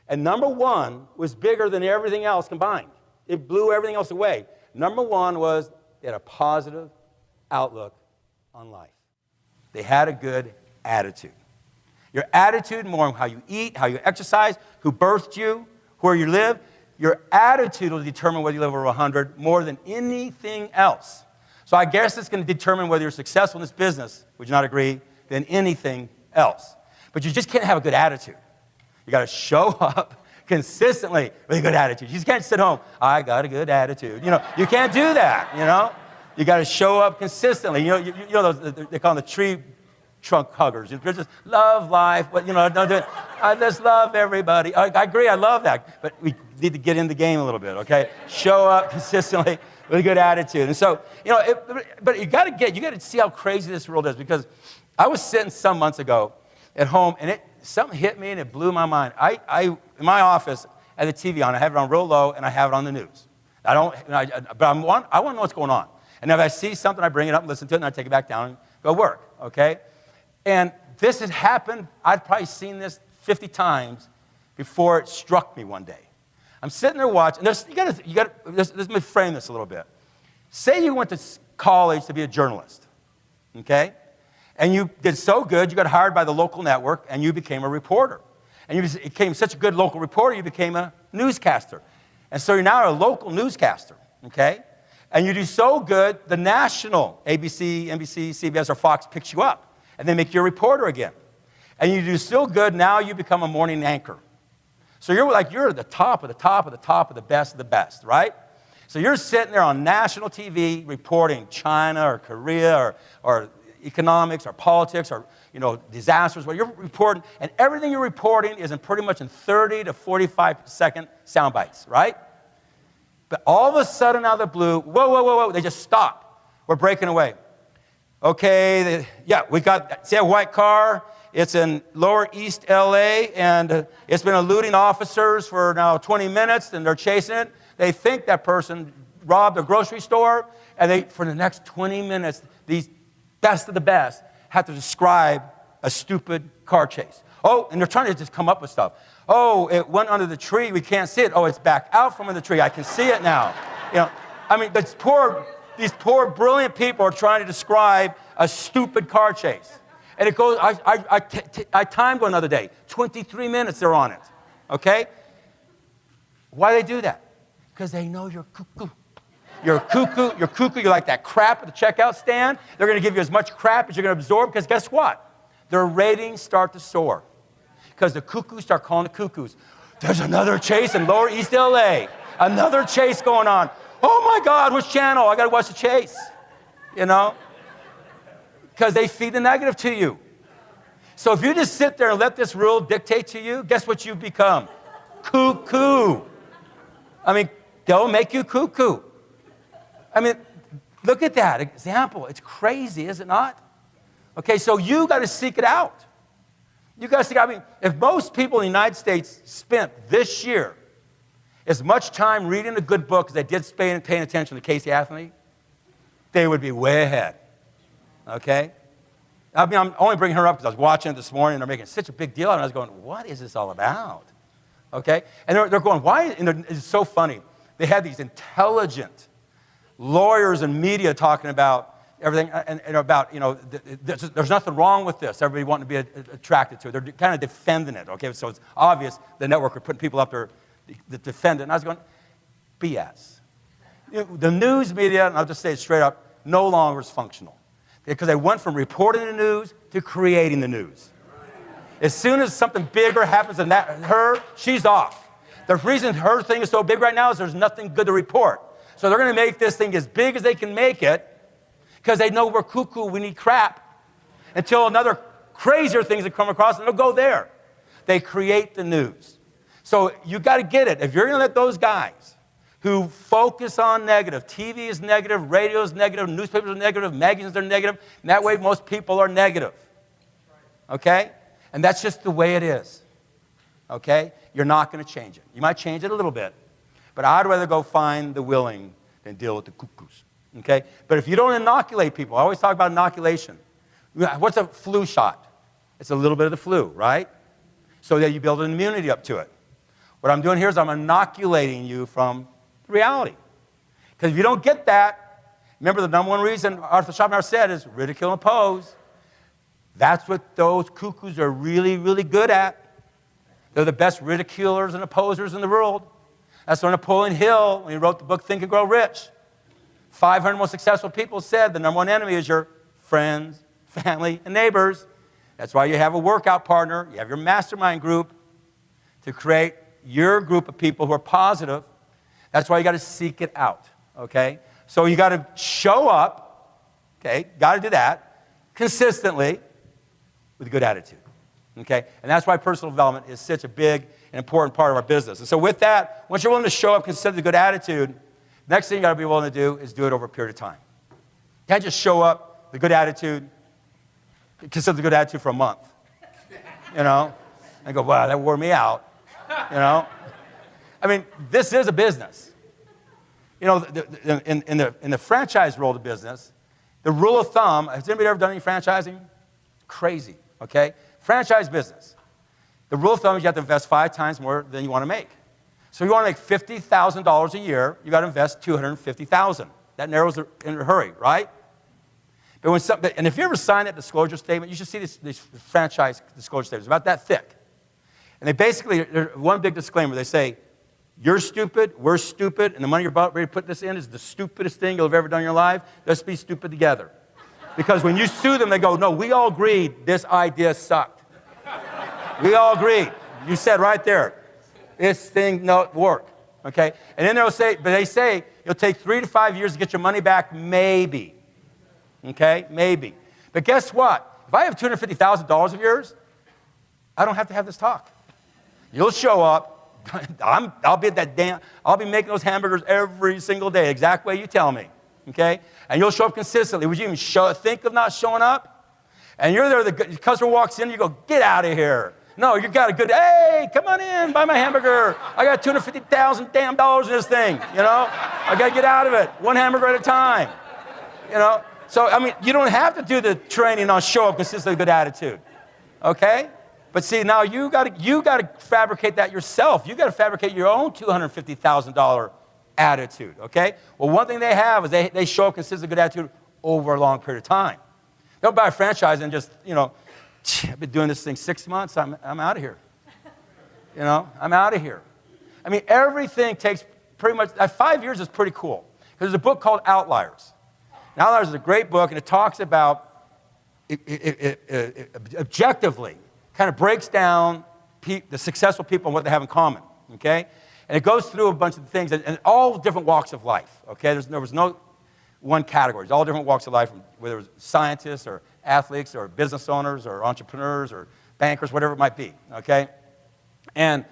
And number 1 was bigger than everything else combined. It blew everything else away. Number 1 was they had a positive outlook on life. They had a good attitude. Your attitude, more on how you eat, how you exercise, who birthed you, where you live, your attitude will determine whether you live over 100 more than anything else. So I guess it's going to determine whether you're successful in this business, would you not agree, than anything else. But you just can't have a good attitude. You got to show up consistently with a good attitude. You just can't sit home, I got a good attitude. You can't do that, You got to show up consistently. They call them the tree trunk huggers. They're just love life, but don't do it. I just love everybody. I agree, I love that. But we need to get in the game a little bit, okay? Show up consistently with a good attitude. And so, but you got to see how crazy this world is, because I was sitting some months ago at home, and something hit me, and it blew my mind. In my office, I have the TV on. I have it on real low, and I have it on the news. I want to know what's going on. And if I see something, I bring it up and listen to it, and I take it back down and go work, okay? And this had happened, I'd probably seen this 50 times before it struck me one day. I'm sitting there watching, let me frame this a little bit. Say you went to college to be a journalist, okay? And you did so good, you got hired by the local network, and you became a reporter. And you became such a good local reporter, you became a newscaster. And so you're now a local newscaster, okay? And you do so good, the national ABC, NBC, CBS, or Fox picks you up, and they make you a reporter again. And you do so good, now you become a morning anchor. So you're at the top of the top of the top of the best, right? So you're sitting there on national TV reporting China or Korea or economics or politics or disasters. Well, you're reporting, and everything you're reporting is pretty much in 30 to 45-second sound bites, right? But all of a sudden, out of the blue, whoa, they just stop. We're breaking away. Okay, we got, see a white car. It's in Lower East LA, and it's been eluding officers for now 20 minutes, and they're chasing it. They think that person robbed a grocery store, and for the next 20 minutes, these best of the best have to describe a stupid car chase. Oh, and they're trying to just come up with stuff. Oh, it went under the tree. We can't see it. Oh, it's back out from under the tree. I can see it now. These poor, brilliant people are trying to describe a stupid car chase. And it goes, I timed one other day. 23 minutes they're on it. Okay? Why do they do that? Because they know you're cuckoo. You're cuckoo. You're like that crap at the checkout stand. They're going to give you as much crap as you're going to absorb, because guess what? Their ratings start to soar. Because the cuckoos start calling the cuckoos. There's another chase in Lower East LA. Another chase going on. Oh my God, which channel? I got to watch the chase. Because they feed the negative to you. So if you just sit there and let this rule dictate to you, guess what you become? Cuckoo. They'll make you cuckoo. Look at that example. It's crazy, is it not? Okay, so you got to seek it out. You got to seek it out. If most people in the United States spent this year as much time reading a good book as they did paying attention to Casey Anthony, they would be way ahead. Okay? I'm only bringing her up because I was watching it this morning, and they're making such a big deal, and I was going, what is this all about? Okay? And they're going, why? And it's so funny. They had these intelligent lawyers and media talking about everything, and about, there's nothing wrong with this. Everybody wanting to be attracted to it. They're kind of defending it, okay? So it's obvious the network are putting people up there that defend it. And I was going, BS. The news media, and I'll just say it straight up, no longer is functional. Because they went from reporting the news to creating the news. As soon as something bigger happens than her, she's off. The reason her thing is so big right now is there's nothing good to report. So they're going to make this thing as big as they can make it, because they know we're cuckoo, we need crap, until another crazier things that come across, and they'll go there. They create the news. So you got to get it. If you're going to let those guys who focus on negative, TV is negative, radio is negative, newspapers are negative, magazines are negative, and that way most people are negative. Okay? And that's just the way it is. okay? You're not going to change it. You might change it a little bit, but I'd rather go find the willing than deal with the cuckoos, okay? But if you don't inoculate people, I always talk about inoculation. What's a flu shot? It's a little bit of the flu, right? So that you build an immunity up to it. What I'm doing here is I'm inoculating you from reality. Because if you don't get that, remember the number one reason Arthur Schopenhauer said is ridicule and oppose. That's what those cuckoos are really, really good at. They're the best ridiculers and opposers in the world. That's why Napoleon Hill, when he wrote the book Think and Grow Rich, 500 most successful people said the number one enemy is your friends, family, and neighbors. That's why you have a workout partner. You have your mastermind group to create your group of people who are positive. That's why you got to seek it out, okay? So you got to show up, okay? Got to do that consistently with a good attitude, okay? And that's why personal development is such a big and important part of our business. And so with that, once you're willing to show up consistently with a good attitude, the next thing you got to be willing to do is do it over a period of time. You can't just show up with a good attitude, consistently good attitude for a month, you know? And go, wow, that wore me out, you know? I mean, this is a business. You know, in the franchise world of business, the rule of thumb, has anybody ever done any franchising? Crazy, okay? Franchise business. The rule of thumb is you have to invest 5 times more than you want to make. So you want to make $50,000 a year, you got to invest $250,000. That narrows it in a hurry, right? But and if you ever sign that disclosure statement, you should see these franchise disclosure statements, about that thick. And they basically, one big disclaimer, they say, you're stupid, we're stupid, and the money you're about ready to put this in is the stupidest thing you'll have ever done in your life. Let's be stupid together. Because when you sue them, they go, no, we all agreed this idea sucked. We all agreed. You said right there, this thing don't work, okay? And then they say, it'll take 3 to 5 years to get your money back, maybe, okay? Maybe. But guess what? If I have $250,000 of yours, I don't have to have this talk. You'll show up. I'll be making those hamburgers every single day, exact way you tell me, okay? And you'll show up consistently. Would you even think of not showing up? And you're there, the customer walks in, you go, get out of here. No, you got a good, hey, come on in, buy my hamburger. I got $250,000 damn dollars in this thing, you know? I got to get out of it, one hamburger at a time, you know? So, I mean, you don't have to do the training on show up consistently, good attitude, okay? But see, now you got to fabricate that yourself. You got to fabricate your own $250,000 attitude, okay? Well, one thing they have is they show up consistent good attitude over a long period of time. Don't buy a franchise and just, you know, I've been doing this thing 6 months, I'm out of here. You know, I'm out of here. I mean, everything takes pretty much, 5 years is pretty cool. Because there's a book called Outliers. And Outliers is a great book, and it talks about, objectively, kind of breaks down the successful people and what they have in common, okay? And it goes through a bunch of things, and all different walks of life, okay? There was no one category. It's all different walks of life, whether it was scientists or athletes or business owners or entrepreneurs or bankers, whatever it might be, okay? And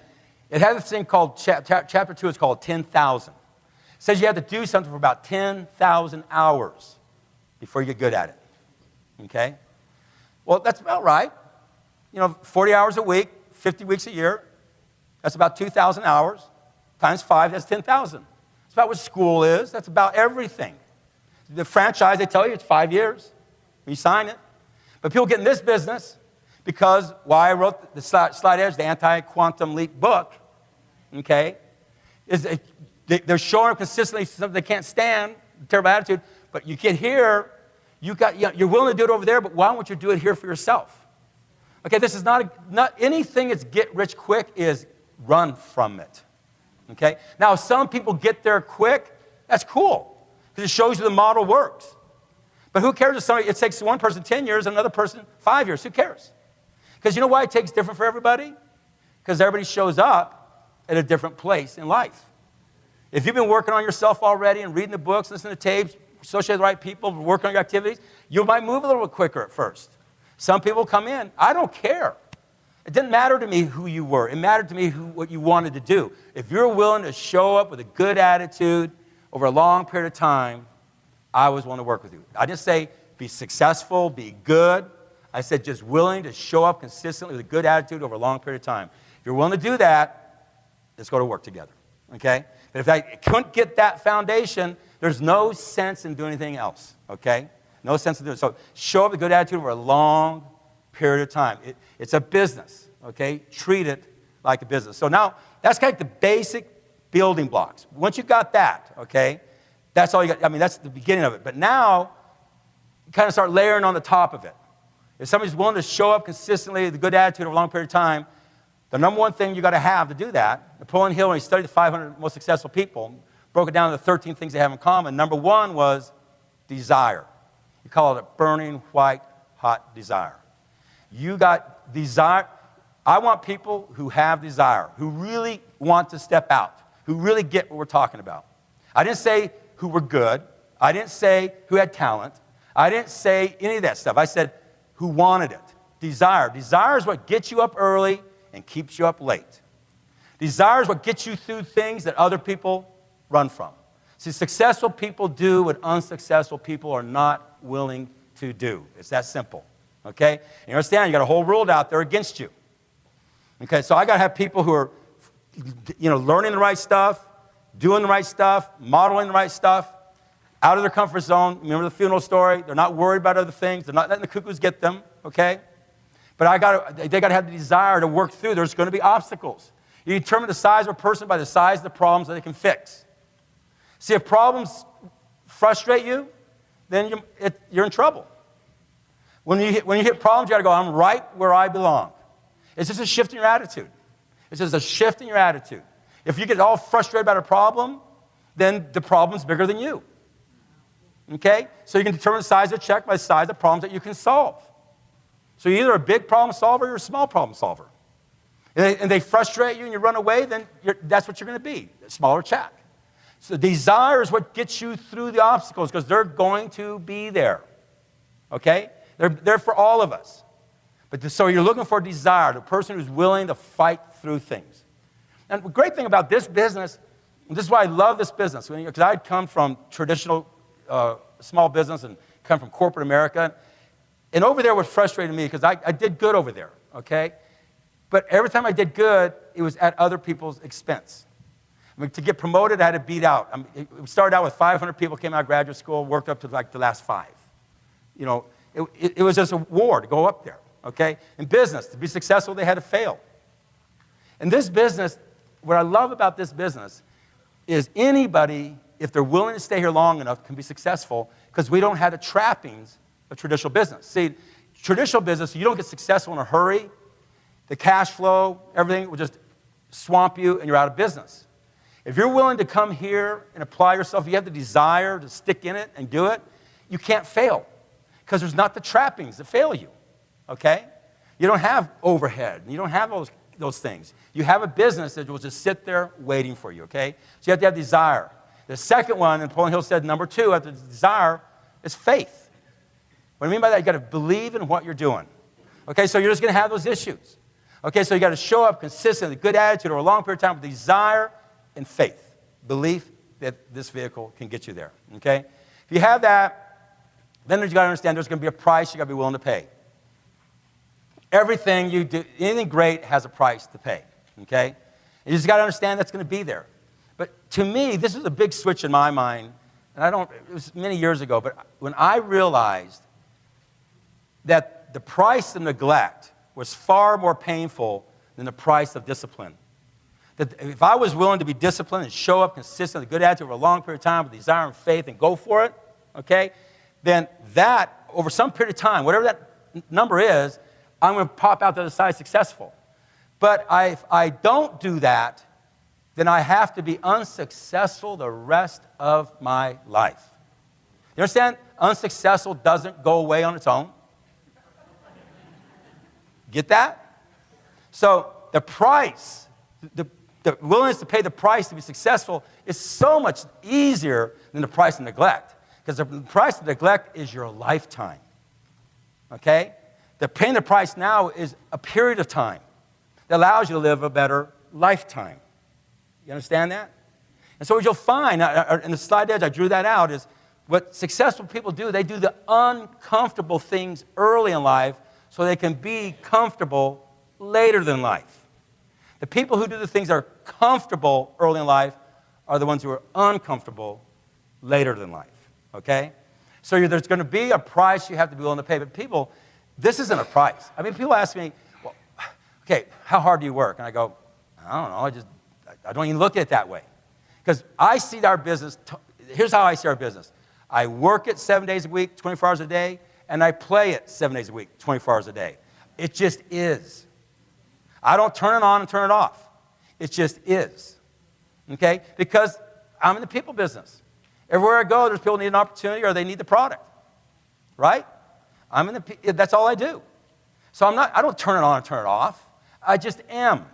it has this thing called, chapter 2 is called 10,000. It says you have to do something for about 10,000 hours before you get good at it, okay? Well, that's about right. You know, 40 hours a week, 50 weeks a year, that's about 2,000 hours. Times 5, that's 10,000. That's about what school is. That's about everything. The franchise, they tell you it's 5 years when you sign it. But people get in this business because why I wrote the Slide Edge, the anti-quantum leap book, okay, is they're showing up consistently something they can't stand, terrible attitude, but you get here, you're willing to do it over there, but why won't you do it here for yourself? Okay, this is not anything that's get rich quick is run from it. Okay? Now, some people get there quick. That's cool because it shows you the model works. But who cares if it takes one person 10 years and another person 5 years? Who cares? Because you know why it takes different for everybody? Because everybody shows up at a different place in life. If you've been working on yourself already and reading the books, listening to tapes, associating with the right people, working on your activities, you might move a little bit quicker at first. Some people come in. I don't care. It didn't matter to me who you were. It mattered to me what you wanted to do. If you're willing to show up with a good attitude over a long period of time, I always want to work with you. I didn't say be successful, be good. I said just willing to show up consistently with a good attitude over a long period of time. If you're willing to do that, let's go to work together, okay? But if I couldn't get that foundation, there's no sense in doing anything else, okay? No sense in doing it. So show up with a good attitude over a long period of time. It's a business, okay? Treat it like a business. So now, that's kind of the basic building blocks. Once you've got that, okay, that's all you got. I mean, that's the beginning of it. But now, you kind of start layering on the top of it. If somebody's willing to show up consistently with a good attitude over a long period of time, the number one thing you got to have to do that, Napoleon Hill, when he studied the 500 most successful people, broke it down to the 13 things they have in common. Number one was desire. You call it a burning, white, hot desire. You got desire. I want people who have desire, who really want to step out, who really get what we're talking about. I didn't say who were good. I didn't say who had talent. I didn't say any of that stuff. I said who wanted it. Desire. Desire is what gets you up early and keeps you up late. Desire is what gets you through things that other people run from. See, successful people do what unsuccessful people are not willing to do. It's that simple, okay? And you understand, you got a whole world out there against you. Okay, so I got to have people who are, learning the right stuff, doing the right stuff, modeling the right stuff, out of their comfort zone. Remember the funeral story? They're not worried about other things. They're not letting the cuckoos get them, okay? But they got to have the desire to work through. There's going to be obstacles. You determine the size of a person by the size of the problems that they can fix. See, if problems frustrate you, then you're in trouble. When you hit problems, you got to go, I'm right where I belong. It's just a shift in your attitude. It's just a shift in your attitude. If you get all frustrated about a problem, then the problem's bigger than you. Okay? So you can determine the size of the check by the size of the problems that you can solve. So you're either a big problem solver or you're a small problem solver. And they frustrate you and you run away, then that's what you're going to be, a smaller check. So desire is what gets you through the obstacles because they're going to be there. Okay? They're for all of us. So you're looking for desire, the person who's willing to fight through things. And the great thing about this business, and this is why I love this business, because I'd come from traditional small business and come from corporate America. And over there what frustrated me, because I did good over there, okay? But every time I did good, it was at other people's expense. I mean, to get promoted, I had to beat out. I mean, it started out with 500 people came out of graduate school, worked up to like the last 5. It was just a war to go up there, okay? In business, to be successful, they had to fail. In this business, what I love about this business is anybody, if they're willing to stay here long enough, can be successful because we don't have the trappings of traditional business. See, traditional business, you don't get successful in a hurry. The cash flow, everything will just swamp you and you're out of business. If you're willing to come here and apply yourself, you have the desire to stick in it and do it, you can't fail because there's not the trappings that fail you, okay? You don't have overhead. You don't have those things. You have a business that will just sit there waiting for you, okay? So you have to have desire. The second one, and Napoleon Hill said number 2 after desire, is faith. What I mean by that, you got to believe in what you're doing. Okay, so you're just going to have those issues. Okay, so you got to show up consistently, good attitude over a long period of time with desire and faith. Belief that this vehicle can get you there. Okay? If you have that, then you got to understand there's going to be a price you got to be willing to pay. Everything you do, anything great has a price to pay. Okay? You just got to understand that's going to be there. But to me, this was a big switch in my mind, and it was many years ago, but when I realized that the price of neglect was far more painful than the price of discipline. That if I was willing to be disciplined and show up consistently, good attitude over a long period of time with desire and faith and go for it, okay, then that, over some period of time, whatever that number is, I'm going to pop out the other side successful. But if I don't do that, then I have to be unsuccessful the rest of my life. You understand? Unsuccessful doesn't go away on its own. Get that? So the price, the willingness to pay the price to be successful is so much easier than the price of neglect. Because the price of neglect is your lifetime. Okay? Paying the price now is a period of time that allows you to live a better lifetime. You understand that? And so what you'll find, in the slide edge I drew that out, is what successful people do, they do the uncomfortable things early in life so they can be comfortable later than life. The people who do the things that are comfortable early in life are the ones who are uncomfortable later in life, okay? So there's going to be a price you have to be willing to pay. But people, this isn't a price. I mean, people ask me, well, okay, how hard do you work? And I go, I don't know. I don't even look at it that way. Because I see our business, here's how I see our business. I work it 7 days a week, 24 hours a day, and I play it 7 days a week, 24 hours a day. It just is. I don't turn it on and turn it off. It just is, okay? Because I'm in the people business. Everywhere I go, there's people who need an opportunity or they need the product, right? That's all I do. So I don't turn it on and turn it off. I just am,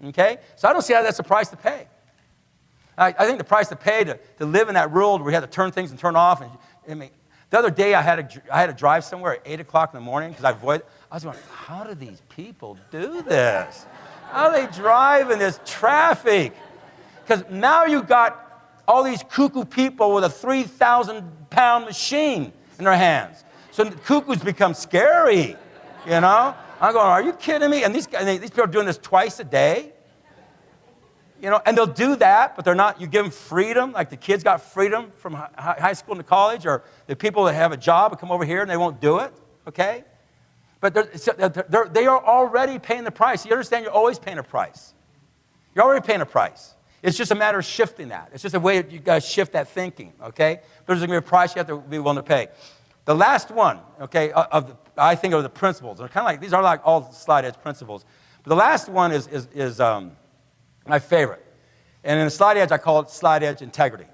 okay? So I don't see how that's a price to pay. I think the price to pay to live in that world where we had to turn things and turn off. And I mean, the other day I had to drive somewhere at 8 o'clock in the morning because I was going, how do these people do this? How do they drive in this traffic? Because now you've got all these cuckoo people with a 3,000-pound machine in their hands. So the cuckoos become scary, you know? I'm going, are you kidding me? And these people are doing this twice a day. You know, and they'll do that, but they're not, you give them freedom, like the kids got freedom from high school into college, or the people that have a job will come over here and they won't do it, okay? But they are already paying the price. You understand you're always paying a price. You're already paying a price. It's just a matter of shifting that. It's just a way you got to shift that thinking, okay? There's going to be a price you have to be willing to pay. The last one, okay, I think of the principles. They're kind of like, these are like all slide edge principles. But the last one is my favorite. And in the slide edge, I call it slide edge integrity.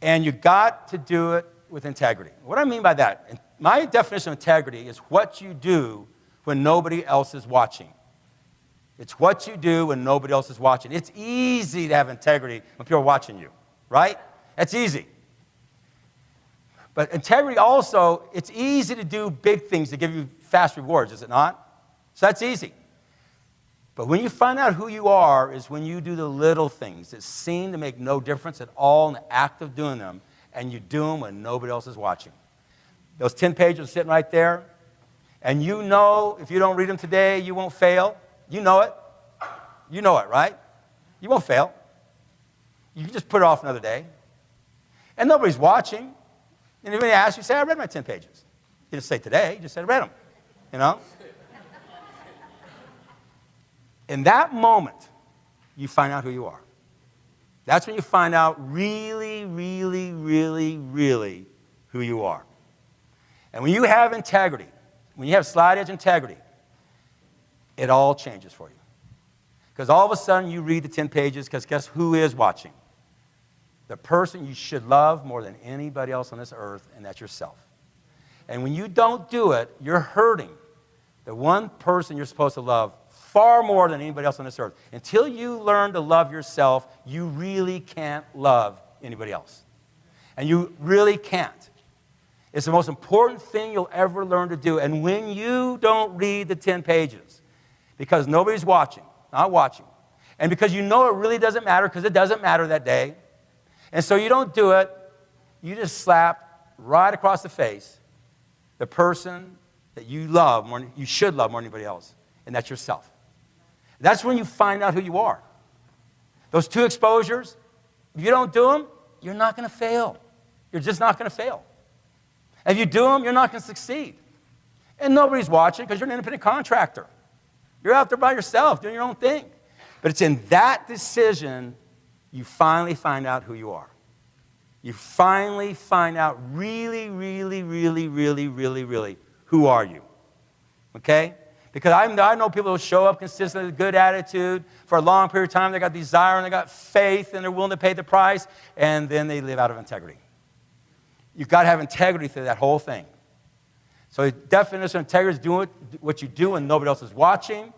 And you got to do it with integrity. What do I mean by that? My definition of integrity is what you do when nobody else is watching. It's what you do when nobody else is watching. It's easy to have integrity when people are watching you, right? That's easy. But integrity also, it's easy to do big things to give you fast rewards, is it not? So that's easy. But when you find out who you are is when you do the little things that seem to make no difference at all in the act of doing them, and you do them when nobody else is watching. Those 10 pages are sitting right there, and you know if you don't read them today, you won't fail. You know it. You know it, right? You won't fail. You can just put it off another day. And nobody's watching. And if anybody asks you, say, I read my 10 pages. You didn't say today, you just said I read them, you know? In that moment, you find out who you are. That's when you find out really, really, really, really who you are. And when you have integrity, when you have slide edge integrity, it all changes for you. Because all of a sudden you read the 10 pages, because guess who is watching? The person you should love more than anybody else on this earth, and that's yourself. And when you don't do it, you're hurting the one person you're supposed to love far more than anybody else on this earth. Until you learn to love yourself, you really can't love anybody else. And you really can't. It's the most important thing you'll ever learn to do. And when you don't read the 10 pages, because nobody's watching, not watching, and because you know it really doesn't matter, because it doesn't matter that day, and so you don't do it, you just slap right across the face the person that you love, you should love more than anybody else, and that's yourself. That's when you find out who you are. Those 2 exposures, if you don't do them, you're not going to fail. You're just not going to fail. If you do them, you're not going to succeed. And nobody's watching because you're an independent contractor. You're out there by yourself doing your own thing. But it's in that decision you finally find out who you are. You finally find out really, really, really, really, really, really who are you. Okay? Because I know people who show up consistently with good attitude for a long period of time. They got desire and they got faith and they're willing to pay the price, and then they live out of integrity. You've got to have integrity through that whole thing. So the definition of integrity is doing what you do when nobody else is watching.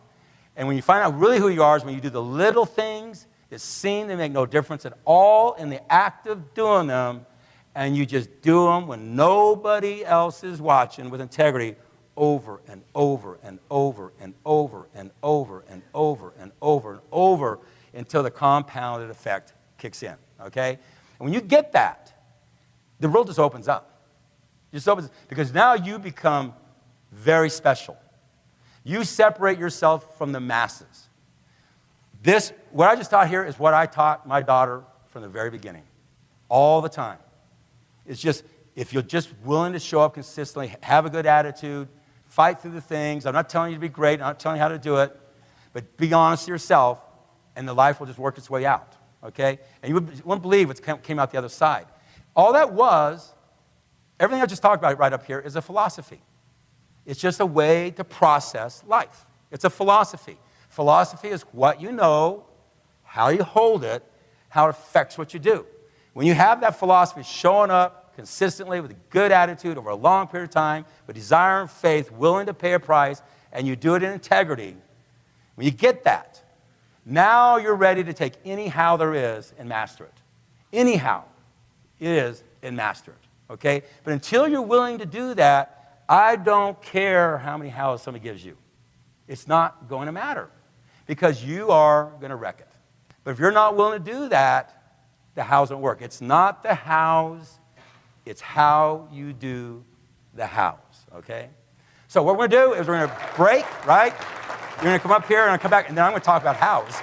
And when you find out really who you are is when you do the little things that seem to make no difference at all in the act of doing them, and you just do them when nobody else is watching with integrity over and over and over and over and over and over and over and over until the compounded effect kicks in, okay? And when you get that, the world just opens up. It just opens, because now you become very special. You separate yourself from the masses. What I just taught here is what I taught my daughter from the very beginning, all the time. It's just, if you're just willing to show up consistently, have a good attitude, fight through the things. I'm not telling you to be great. I'm not telling you how to do it. But be honest to yourself, and the life will just work its way out, okay? And you wouldn't believe what came out the other side. All that was, everything I just talked about right up here is a philosophy. It's just a way to process life. It's a philosophy. Philosophy is what you know, how you hold it, how it affects what you do. When you have that philosophy showing up consistently with a good attitude over a long period of time, with desire and faith, willing to pay a price, and you do it in integrity, when you get that, now you're ready to take any how there is and master it. Anyhow it is and master it, okay? But until you're willing to do that, I don't care how many hows somebody gives you. It's not going to matter because you are going to wreck it. But if you're not willing to do that, the hows don't work. It's not the hows, it's how you do the hows, okay? So what we're going to do is we're going to break, right? You're going to come up here and I'll come back, and then I'm going to talk about hows.